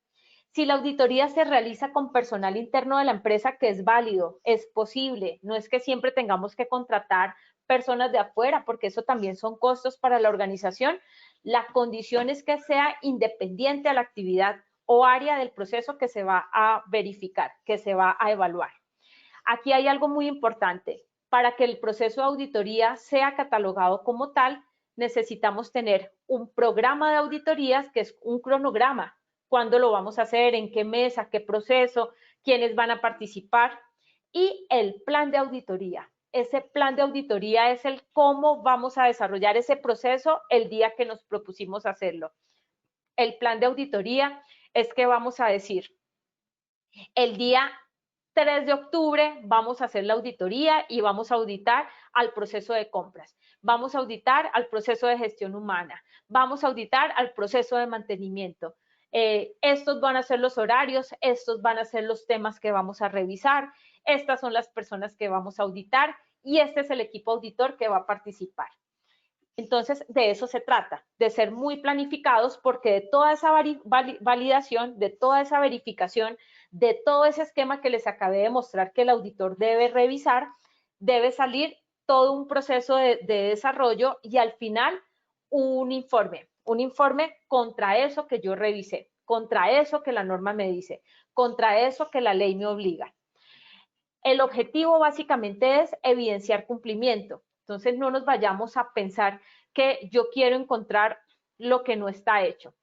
Si la auditoría se realiza con personal interno de la empresa, que es válido, es posible, no es que siempre tengamos que contratar personas de afuera, porque eso también son costos para la organización. La condición es que sea independiente a la actividad o área del proceso que se va a verificar, que se va a evaluar. Aquí hay algo muy importante. Para que el proceso de auditoría sea catalogado como tal, necesitamos tener un programa de auditorías que es un cronograma. ¿Cuándo lo vamos a hacer? ¿En qué mesa? ¿Qué proceso? ¿Quiénes van a participar? Y el plan de auditoría. Ese plan de auditoría es el cómo vamos a desarrollar ese proceso el día que nos propusimos hacerlo. El plan de auditoría es que vamos a decir, el día 3 de octubre vamos a hacer la auditoría y vamos a auditar al proceso de compras, vamos a auditar al proceso de gestión humana, vamos a auditar al proceso de mantenimiento. Estos van a ser los horarios, estos van a ser los temas que vamos a revisar, estas son las personas que vamos a auditar y este es el equipo auditor que va a participar. Entonces, de eso se trata, de ser muy planificados porque de toda esa validación, de toda esa verificación, de todo ese esquema que les acabé de mostrar que el auditor debe revisar, debe salir todo un proceso de desarrollo y al final un informe contra eso que yo revisé, contra eso que la norma me dice, contra eso que la ley me obliga. El objetivo básicamente es evidenciar cumplimiento. Entonces no nos vayamos a pensar que yo quiero encontrar lo que no está hecho.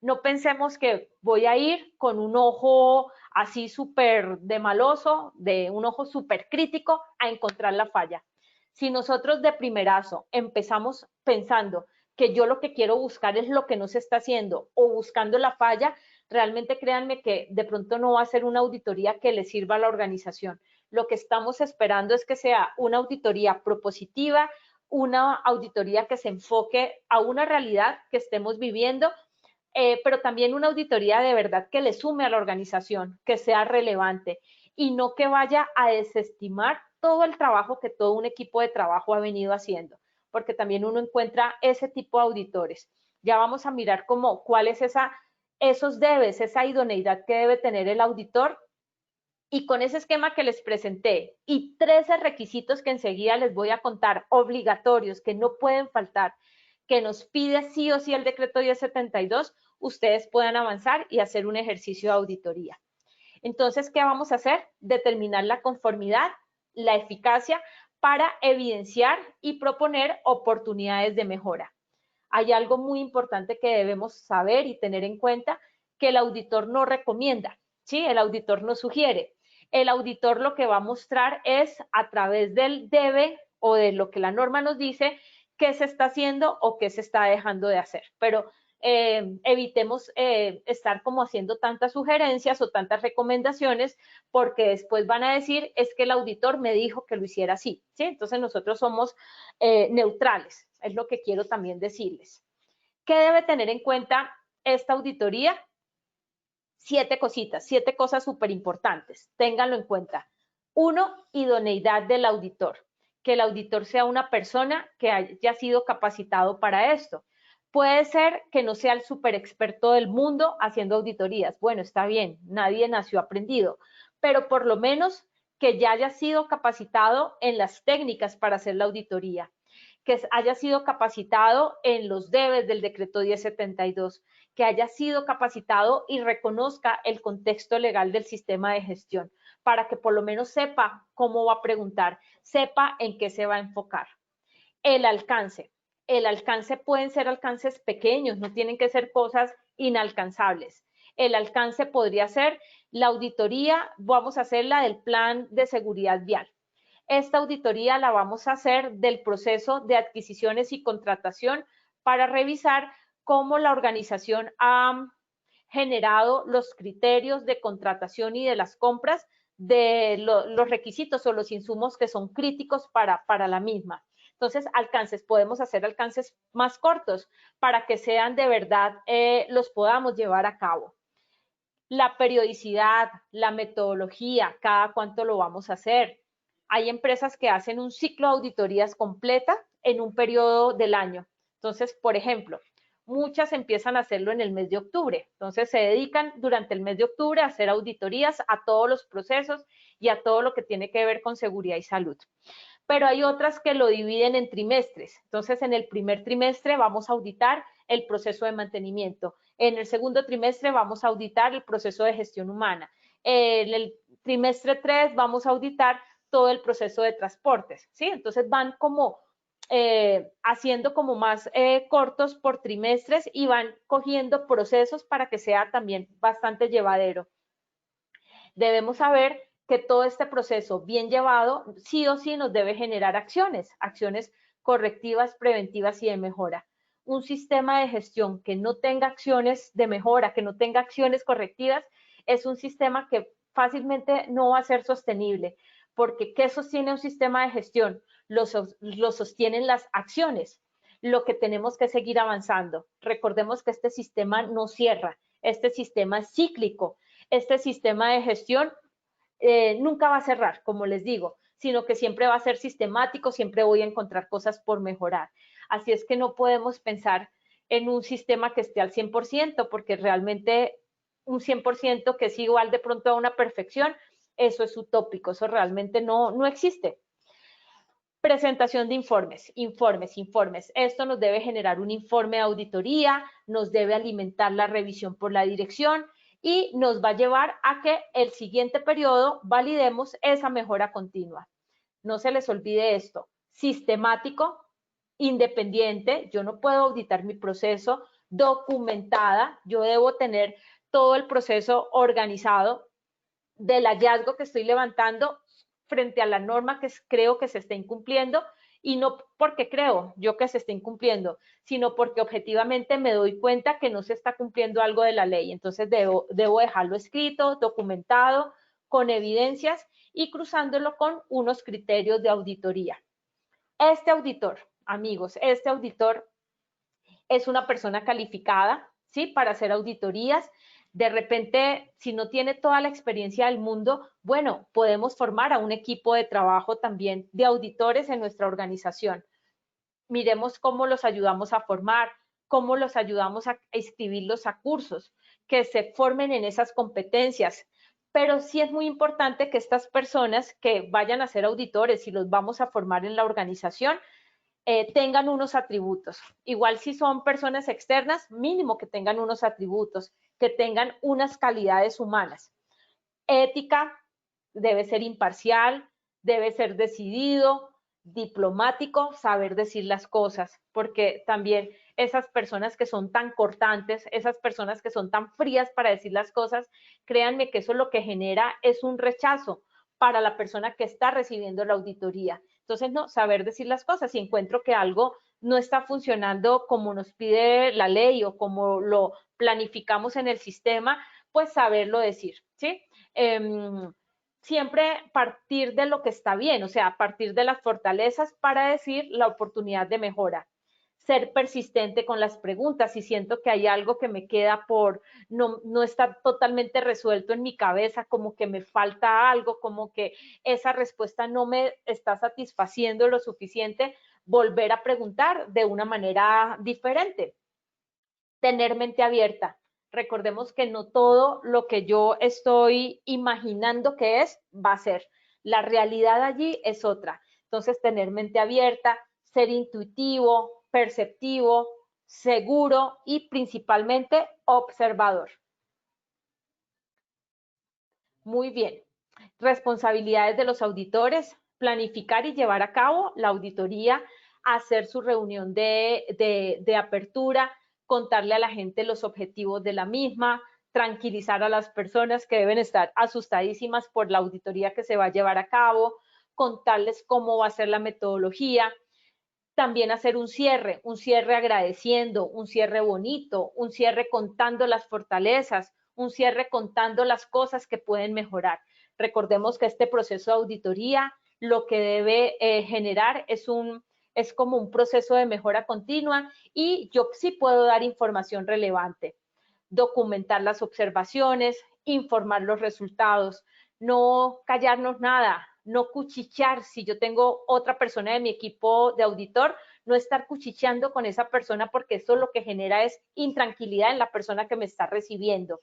No pensemos que voy a ir con un ojo así súper de maloso, de un ojo súper crítico a encontrar la falla. Si nosotros de primerazo empezamos pensando que yo lo que quiero buscar es lo que no se está haciendo o buscando la falla, realmente créanme que de pronto no va a ser una auditoría que le sirva a la organización. Lo que estamos esperando es que sea una auditoría propositiva, una auditoría que se enfoque a una realidad que estemos viviendo, pero también una auditoría de verdad que le sume a la organización, que sea relevante y no que vaya a desestimar todo el trabajo que todo un equipo de trabajo ha venido haciendo, porque también uno encuentra ese tipo de auditores. Ya vamos a mirar cuál es esos debes, esa idoneidad que debe tener el auditor. Y con ese esquema que les presenté y 13 requisitos que enseguida les voy a contar, obligatorios, que no pueden faltar, que nos pide sí o sí el decreto 1072, ustedes puedan avanzar y hacer un ejercicio de auditoría. Entonces, ¿qué vamos a hacer? Determinar la conformidad, la eficacia para evidenciar y proponer oportunidades de mejora. Hay algo muy importante que debemos saber y tener en cuenta, que el auditor no recomienda, ¿sí? El auditor no sugiere. El auditor lo que va a mostrar es a través del debe o de lo que la norma nos dice qué se está haciendo o qué se está dejando de hacer. Pero evitemos estar como haciendo tantas sugerencias o tantas recomendaciones porque después van a decir es que el auditor me dijo que lo hiciera así, ¿sí? Entonces nosotros somos neutrales, es lo que quiero también decirles. ¿Qué debe tener en cuenta esta auditoría? 7 cositas, 7 cosas súper importantes, ténganlo en cuenta. 1, idoneidad del auditor. que el auditor sea una persona que haya sido capacitado para esto. Puede ser que no sea el súper experto del mundo haciendo auditorías. Bueno, está bien, nadie nació aprendido, pero por lo menos que ya haya sido capacitado en las técnicas para hacer la auditoría, que haya sido capacitado en los debes del decreto 1072, que haya sido capacitado y reconozca el contexto legal del sistema de gestión, para que por lo menos sepa cómo va a preguntar, sepa en qué se va a enfocar. El alcance. El alcance pueden ser alcances pequeños, no tienen que ser cosas inalcanzables. El alcance podría ser la auditoría, vamos a hacer la del plan de seguridad vial. Esta auditoría la vamos a hacer del proceso de adquisiciones y contratación para revisar cómo la organización ha generado los criterios de contratación y de las compras de los requisitos o los insumos que son críticos para la misma. Entonces, alcances, podemos hacer alcances más cortos para que sean de verdad, los podamos llevar a cabo. La periodicidad, la metodología, cada cuánto lo vamos a hacer. Hay empresas que hacen un ciclo de auditorías completa en un periodo del año. Entonces, por ejemplo, muchas empiezan a hacerlo en el mes de octubre. Entonces, se dedican durante el mes de octubre a hacer auditorías a todos los procesos y a todo lo que tiene que ver con seguridad y salud. Pero hay otras que lo dividen en trimestres. Entonces, en el primer trimestre vamos a auditar el proceso de mantenimiento. En el segundo trimestre vamos a auditar el proceso de gestión humana. En el trimestre 3 vamos a auditar todo el proceso de transportes, ¿sí? Entonces van como haciendo como más cortos por trimestres y van cogiendo procesos para que sea también bastante llevadero. Debemos saber que todo este proceso bien llevado sí o sí nos debe generar acciones correctivas, preventivas y de mejora. Un sistema de gestión que no tenga acciones de mejora, que no tenga acciones correctivas, es un sistema que fácilmente no va a ser sostenible, porque ¿qué sostiene un sistema de gestión? Lo sostienen las acciones, lo que tenemos que seguir avanzando. Recordemos que este sistema no cierra, este sistema es cíclico, este sistema de gestión nunca va a cerrar, como les digo, sino que siempre va a ser sistemático, siempre voy a encontrar cosas por mejorar. Así es que no podemos pensar en un sistema que esté al 100%, porque realmente un 100% que es igual de pronto a una perfección, eso es utópico, eso realmente no existe. Presentación de informes. Esto nos debe generar un informe de auditoría, nos debe alimentar la revisión por la dirección y nos va a llevar a que el siguiente periodo validemos esa mejora continua. No se les olvide esto, sistemático, independiente, yo no puedo auditar mi proceso, documentada, yo debo tener todo el proceso organizado del hallazgo que estoy levantando frente a la norma que creo que se está incumpliendo, y no porque creo yo que se está incumpliendo, sino porque objetivamente me doy cuenta que no se está cumpliendo algo de la ley. Entonces debo dejarlo escrito, documentado, con evidencias y cruzándolo con unos criterios de auditoría. Este auditor, amigos, este auditor es una persona calificada, ¿sí? Para hacer auditorías. De repente, si no tiene toda la experiencia del mundo, bueno, podemos formar a un equipo de trabajo también de auditores en nuestra organización. Miremos cómo los ayudamos a formar, cómo los ayudamos a inscribirlos a cursos, que se formen en esas competencias. Pero sí es muy importante que estas personas que vayan a ser auditores y los vamos a formar en la organización, tengan unos atributos. Igual si son personas externas, mínimo que tengan unos atributos, que tengan unas calidades humanas. Ética, debe ser imparcial, debe ser decidido, diplomático, saber decir las cosas, porque también esas personas que son tan cortantes, esas personas que son tan frías para decir las cosas, créanme que eso lo que genera es un rechazo para la persona que está recibiendo la auditoría. Entonces, no, saber decir las cosas. Si encuentro que algo no está funcionando como nos pide la ley o como lo planificamos en el sistema, pues saberlo decir, ¿sí? Siempre partir de lo que está bien, o sea, partir de las fortalezas para decir la oportunidad de mejora. ser persistente con las preguntas. Si siento que hay algo que me queda por no está totalmente resuelto en mi cabeza, como que me falta algo, como que esa respuesta no me está satisfaciendo lo suficiente, volver a preguntar de una manera diferente. Tener mente abierta. Recordemos que no todo lo que yo estoy imaginando que es, va a ser. La realidad allí es otra. Entonces, tener mente abierta, ser intuitivo, perceptivo, seguro y principalmente observador. Muy bien. Responsabilidades de los auditores: planificar y llevar a cabo la auditoría, hacer su reunión de apertura, contarle a la gente los objetivos de la misma, tranquilizar a las personas que deben estar asustadísimas por la auditoría que se va a llevar a cabo, contarles cómo va a ser la metodología. También hacer un cierre agradeciendo, un cierre bonito, un cierre contando las fortalezas, un cierre contando las cosas que pueden mejorar. Recordemos que este proceso de auditoría lo que debe generar es como un proceso de mejora continua, y yo sí puedo dar información relevante, documentar las observaciones, informar los resultados, no callarnos nada, no cuchichear. Si yo tengo otra persona de mi equipo de auditor, no estar cuchicheando con esa persona, porque eso lo que genera es intranquilidad en la persona que me está recibiendo.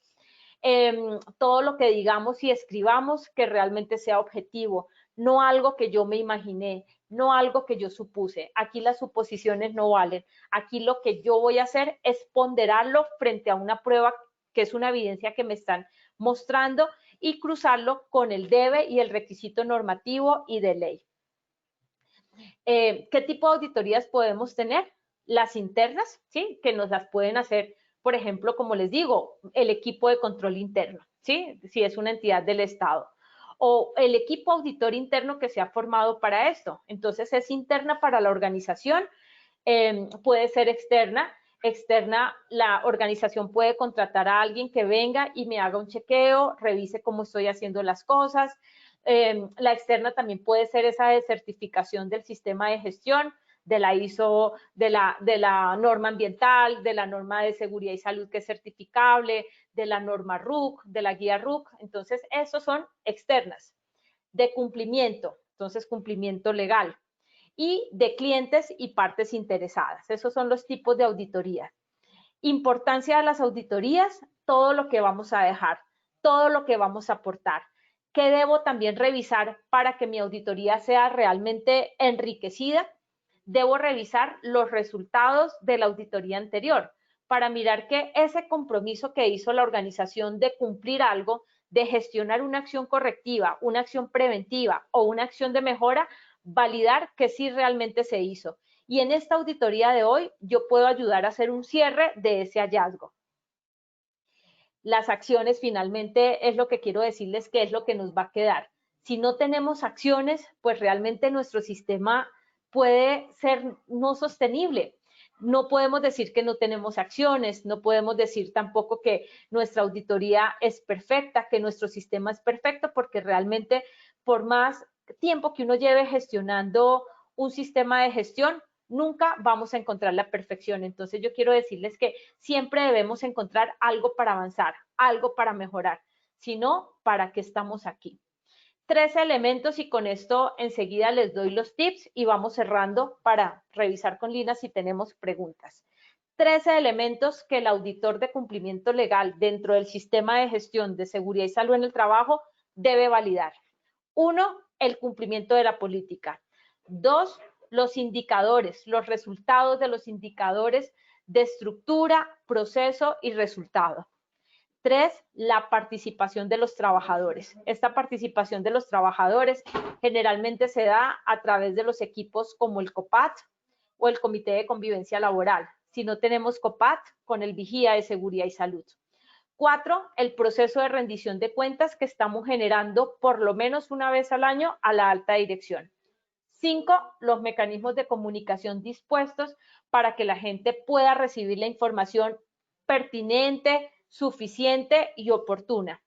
Todo lo que digamos y escribamos que realmente sea objetivo, no algo que yo me imaginé, no algo que yo supuse. Aquí las suposiciones no valen. Aquí lo que yo voy a hacer es ponderarlo frente a una prueba que es una evidencia que me están mostrando, y cruzarlo con el debe y el requisito normativo y de ley. ¿Qué tipo de auditorías podemos tener? Las internas, ¿sí? Que nos las pueden hacer, por ejemplo, como les digo, el equipo de control interno, ¿sí? Si es una entidad del Estado. O el equipo auditor interno que se ha formado para esto. Entonces, es interna para la organización, puede ser externa. Externa, la organización puede contratar a alguien que venga y me haga un chequeo, revise cómo estoy haciendo las cosas. La externa también puede ser esa de certificación del sistema de gestión, de la ISO, de la norma ambiental, de la norma de seguridad y salud que es certificable, de la norma RUC, de la guía RUC. Entonces, esos son externas. De cumplimiento, entonces cumplimiento legal. Y de clientes y partes interesadas. Esos son los tipos de auditoría. Importancia de las auditorías: todo lo que vamos a dejar, todo lo que vamos a aportar. ¿Qué debo también revisar para que mi auditoría sea realmente enriquecida? Debo revisar los resultados de la auditoría anterior para mirar que ese compromiso que hizo la organización de cumplir algo, de gestionar una acción correctiva, una acción preventiva o una acción de mejora, validar que sí realmente se hizo. Y en esta auditoría de hoy yo puedo ayudar a hacer un cierre de ese hallazgo. Las acciones, finalmente, es lo que quiero decirles que es lo que nos va a quedar. Si no tenemos acciones, pues realmente nuestro sistema puede ser no sostenible. No podemos decir que no tenemos acciones, no podemos decir tampoco que nuestra auditoría es perfecta, que nuestro sistema es perfecto, porque realmente, por más tiempo que uno lleve gestionando un sistema de gestión, nunca vamos a encontrar la perfección. Entonces, yo quiero decirles que siempre debemos encontrar algo para avanzar, algo para mejorar. Si no, ¿para qué estamos aquí? 13 elementos, y con esto enseguida les doy los tips y vamos cerrando para revisar con Lina si tenemos preguntas. 13 elementos que el auditor de cumplimiento legal dentro del sistema de gestión de seguridad y salud en el trabajo debe validar. 1, el cumplimiento de la política. 2, los indicadores, los resultados de los indicadores de estructura, proceso y resultado. 3, la participación de los trabajadores. Esta participación de los trabajadores generalmente se da a través de los equipos como el COPAT o el Comité de Convivencia Laboral. Si no tenemos COPAT, con el Vigía de Seguridad y Salud. 4, el proceso de rendición de cuentas que estamos generando por lo menos una vez al año a la alta dirección. 5, los mecanismos de comunicación dispuestos para que la gente pueda recibir la información pertinente, suficiente y oportuna.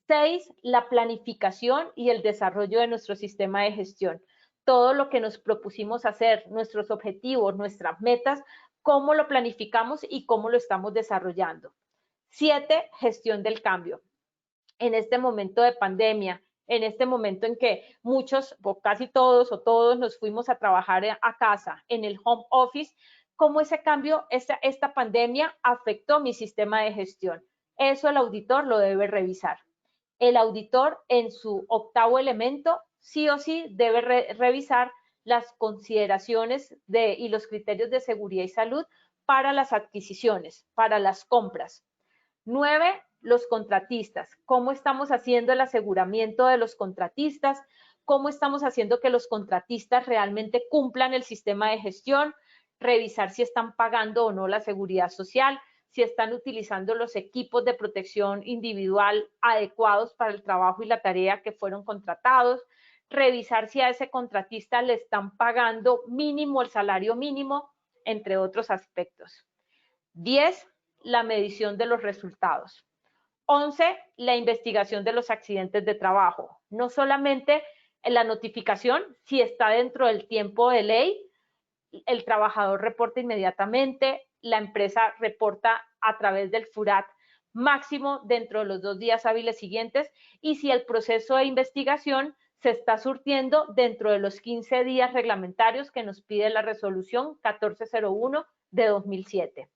6, la planificación y el desarrollo de nuestro sistema de gestión. todo lo que nos propusimos hacer, nuestros objetivos, nuestras metas, cómo lo planificamos y cómo lo estamos desarrollando. 7, gestión del cambio. En este momento de pandemia, en este momento en que muchos, o casi todos o todos nos fuimos a trabajar a casa, en el home office, cómo ese cambio, esta pandemia afectó mi sistema de gestión. Eso el auditor lo debe revisar. El auditor en su 8º elemento sí o sí debe revisar las consideraciones y los criterios de seguridad y salud para las adquisiciones, para las compras. 9, los contratistas. ¿Cómo estamos haciendo el aseguramiento de los contratistas? ¿Cómo estamos haciendo que los contratistas realmente cumplan el sistema de gestión? Revisar si están pagando o no la seguridad social, si están utilizando los equipos de protección individual adecuados para el trabajo y la tarea que fueron contratados, revisar si a ese contratista le están pagando mínimo el salario mínimo, entre otros aspectos. 10, la medición de los resultados. 11, la investigación de los accidentes de trabajo. No solamente la notificación, si está dentro del tiempo de ley, el trabajador reporta inmediatamente, la empresa reporta a través del FURAT máximo dentro de los 2 días hábiles siguientes, y si el proceso de investigación se está surtiendo dentro de los 15 días reglamentarios que nos pide la resolución 1401 de 2007.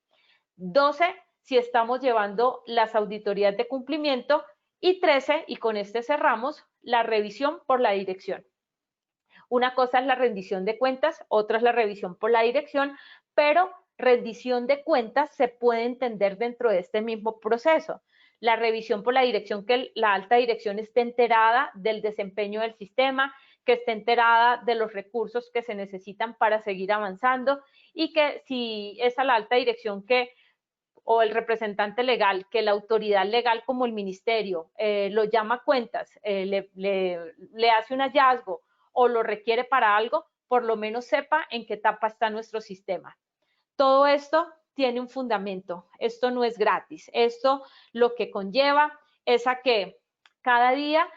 12, si estamos llevando las auditorías de cumplimiento, y 13, y con este cerramos, la revisión por la dirección. Una cosa es la rendición de cuentas, otra es la revisión por la dirección, pero rendición de cuentas se puede entender dentro de este mismo proceso. La revisión por la dirección, que la alta dirección esté enterada del desempeño del sistema, que esté enterada de los recursos que se necesitan para seguir avanzando, y que si es a la alta dirección o el representante legal, que la autoridad legal como el ministerio lo llama a cuentas, le hace un hallazgo o lo requiere para algo, por lo menos sepa en qué etapa está nuestro sistema. Todo esto tiene un fundamento, esto no es gratis, esto lo que conlleva es a que cada día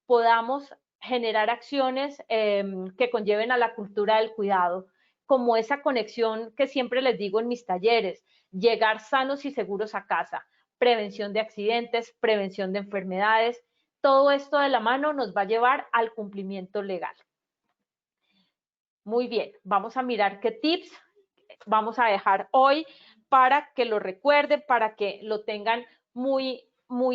podamos generar acciones que conlleven a la cultura del cuidado, como esa conexión que siempre les digo en mis talleres, llegar sanos y seguros a casa, prevención de accidentes, prevención de enfermedades, todo esto de la mano nos va a llevar al cumplimiento legal. Muy bien, vamos a mirar qué tips vamos a dejar hoy para que lo recuerden, para que lo tengan muy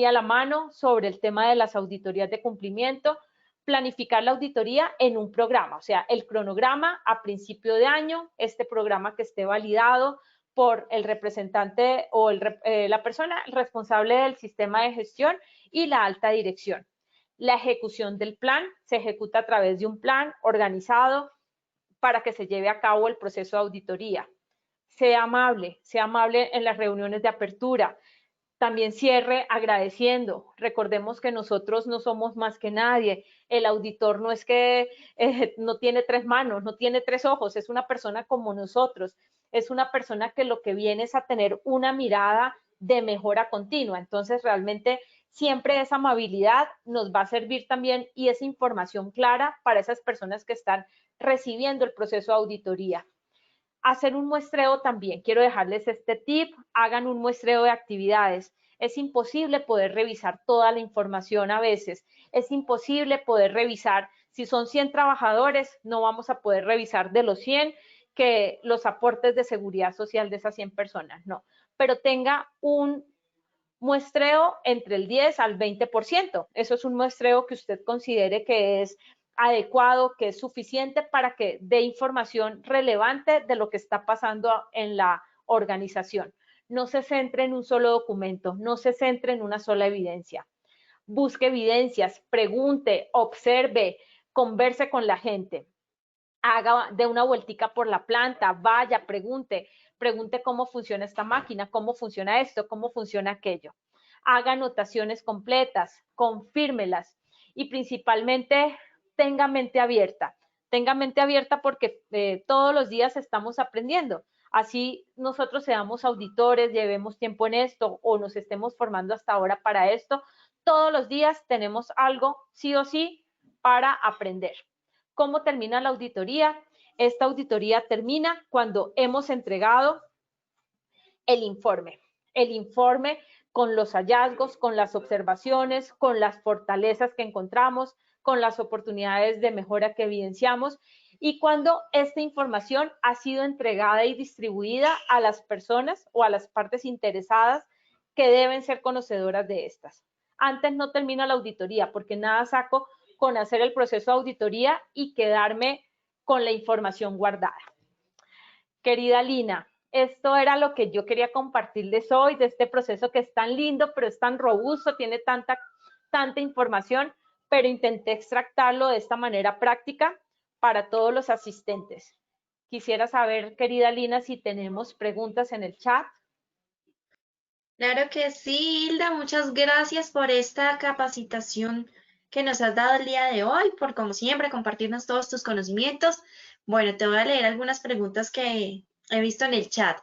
a la mano sobre el tema de las auditorías de cumplimiento. Planificar la auditoría en un programa, o sea, el cronograma a principio de año, este programa que esté validado por el representante o la persona responsable del sistema de gestión y la alta dirección. La ejecución del plan se ejecuta a través de un plan organizado para que se lleve a cabo el proceso de auditoría. Sea amable en las reuniones de apertura. También cierre agradeciendo. Recordemos que nosotros no somos más que nadie. El auditor no es que no tiene 3 manos, no tiene 3 ojos, es una persona como nosotros. Es una persona que lo que viene es a tener una mirada de mejora continua. Entonces, realmente siempre esa amabilidad nos va a servir también, y esa información clara para esas personas que están recibiendo el proceso de auditoría. Hacer un muestreo también, quiero dejarles este tip, hagan un muestreo de actividades. Es imposible poder revisar toda la información a veces, es imposible poder revisar, si son 100 trabajadores, no vamos a poder revisar de los 100 que los aportes de seguridad social de esas 100 personas, no, pero tenga un muestreo entre el 10 al 20%, eso es un muestreo que usted considere que es adecuado, que es suficiente para que dé información relevante de lo que está pasando en la organización. No se centre en un solo documento, no se centre en una sola evidencia. Busque evidencias, pregunte, observe, converse con la gente. Dé una vueltica por la planta, vaya, pregunte cómo funciona esta máquina, cómo funciona esto, cómo funciona aquello. Haga anotaciones completas, confírmelas y principalmente tenga mente abierta porque todos los días estamos aprendiendo. Así nosotros seamos auditores, llevemos tiempo en esto o nos estemos formando hasta ahora para esto, todos los días tenemos algo sí o sí para aprender. ¿Cómo termina la auditoría? Esta auditoría termina cuando hemos entregado el informe con los hallazgos, con las observaciones, con las fortalezas que encontramos, con las oportunidades de mejora que evidenciamos y cuando esta información ha sido entregada y distribuida a las personas o a las partes interesadas que deben ser conocedoras de estas. Antes no termina la auditoría porque nada saco con hacer el proceso de auditoría y quedarme con la información guardada. Querida Lina, esto era lo que yo quería compartirles hoy de este proceso que es tan lindo, pero es tan robusto, tiene tanta información, pero intenté extractarlo de esta manera práctica para todos los asistentes. Quisiera saber, querida Lina, si tenemos preguntas en el chat. Claro que sí, Hilda, muchas gracias por esta capacitación que nos has dado el día de hoy, por como siempre compartirnos todos tus conocimientos. Bueno, te voy a leer algunas preguntas que he visto en el chat.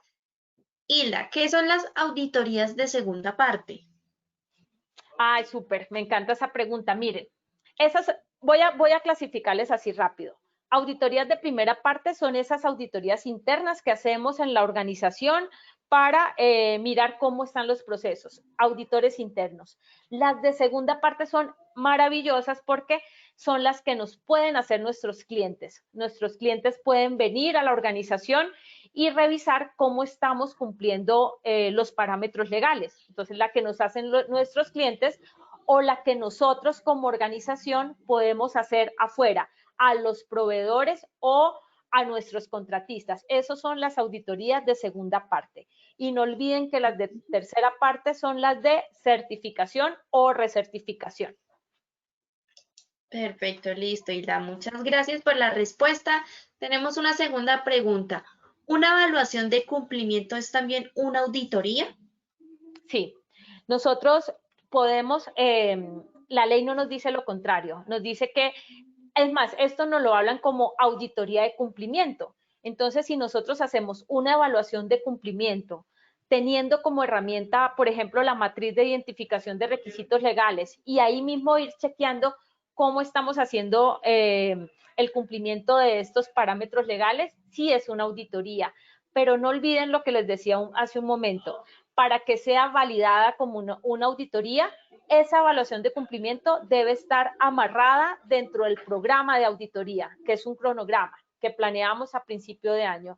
Hilda, ¿qué son las auditorías de segunda parte? Ay, súper, me encanta esa pregunta. Miren, voy a clasificarles así rápido. Auditorías de primera parte son esas auditorías internas que hacemos en la organización para mirar cómo están los procesos, auditores internos. Las de segunda parte son maravillosas porque son las que nos pueden hacer nuestros clientes. Nuestros clientes pueden venir a la organización y revisar cómo estamos cumpliendo los parámetros legales. Entonces, la que nos hacen nuestros clientes o la que nosotros como organización podemos hacer afuera, a los proveedores o a nuestros contratistas. Esas son las auditorías de segunda parte. Y no olviden que las de tercera parte son las de certificación o recertificación. Perfecto, listo, Hilda. Muchas gracias por la respuesta. Tenemos una segunda pregunta. ¿Una evaluación de cumplimiento es también una auditoría? Sí, nosotros podemos, la ley no nos dice lo contrario, nos dice que, es más, esto nos lo hablan como auditoría de cumplimiento. Entonces, si nosotros hacemos una evaluación de cumplimiento, teniendo como herramienta, por ejemplo, la matriz de identificación de requisitos legales y ahí mismo ir chequeando cómo estamos haciendo el cumplimiento de estos parámetros legales, sí es una auditoría. Pero no olviden lo que les decía hace un momento, para que sea validada como una auditoría, esa evaluación de cumplimiento debe estar amarrada dentro del programa de auditoría, que es un cronograma que planeamos a principio de año.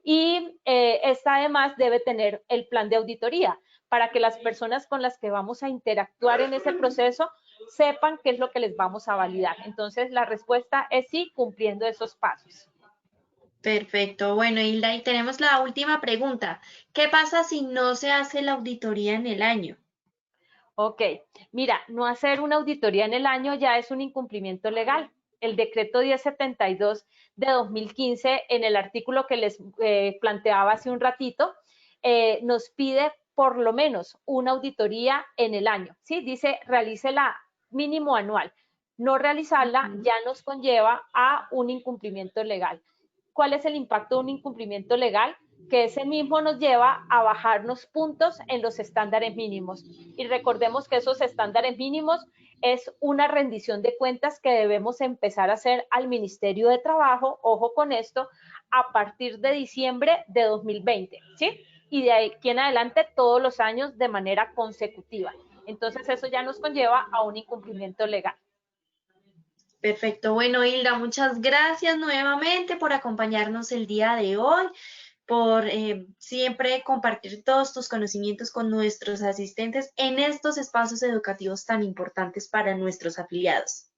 Y esta además debe tener el plan de auditoría para que las personas con las que vamos a interactuar en ese proceso sepan qué es lo que les vamos a validar. Entonces, la respuesta es sí, cumpliendo esos pasos. Perfecto. Bueno, Hilda, y tenemos la última pregunta. ¿Qué pasa si no se hace la auditoría en el año? Ok, mira, no hacer una auditoría en el año ya es un incumplimiento legal. El decreto 1072 de 2015, en el artículo que les planteaba hace un ratito, nos pide por lo menos una auditoría en el año. ¿Sí? Dice, realícela mínimo anual. No realizarla ya nos conlleva a un incumplimiento legal. ¿Cuál es el impacto de un incumplimiento legal? Que ese mismo nos lleva a bajarnos puntos en los estándares mínimos. Y recordemos que esos estándares mínimos es una rendición de cuentas que debemos empezar a hacer al Ministerio de Trabajo, ojo con esto, a partir de diciembre de 2020, ¿sí? Y de aquí en adelante todos los años de manera consecutiva. Entonces eso ya nos conlleva a un incumplimiento legal. Perfecto. Bueno, Hilda, muchas gracias nuevamente por acompañarnos el día de hoy, por siempre compartir todos tus conocimientos con nuestros asistentes en estos espacios educativos tan importantes para nuestros afiliados.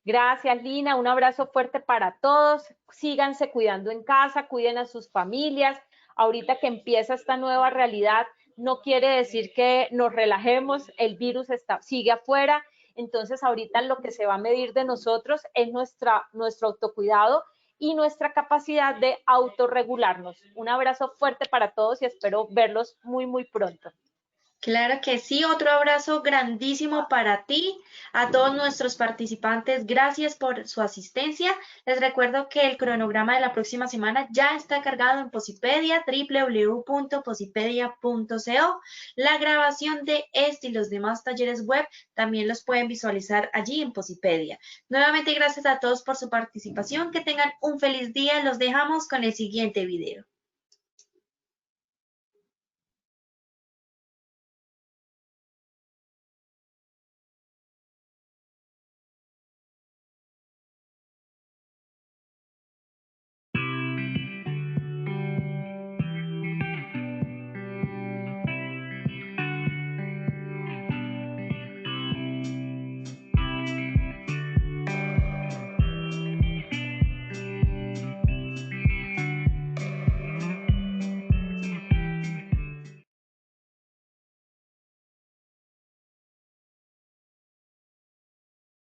Gracias, Lina. Un abrazo fuerte para todos. Síganse cuidando en casa, cuiden a sus familias. Ahorita que empieza esta nueva realidad, no quiere decir que nos relajemos, el virus sigue afuera. Entonces, ahorita lo que se va a medir de nosotros es nuestro autocuidado y nuestra capacidad de autorregularnos. Un abrazo fuerte para todos y espero verlos muy, muy pronto. Claro que sí, otro abrazo grandísimo para ti, a todos nuestros participantes, gracias por su asistencia. Les recuerdo que el cronograma de la próxima semana ya está cargado en Posipedia, www.posipedia.co. La grabación de este y los demás talleres web también los pueden visualizar allí en Posipedia. Nuevamente gracias a todos por su participación, que tengan un feliz día, los dejamos con el siguiente video.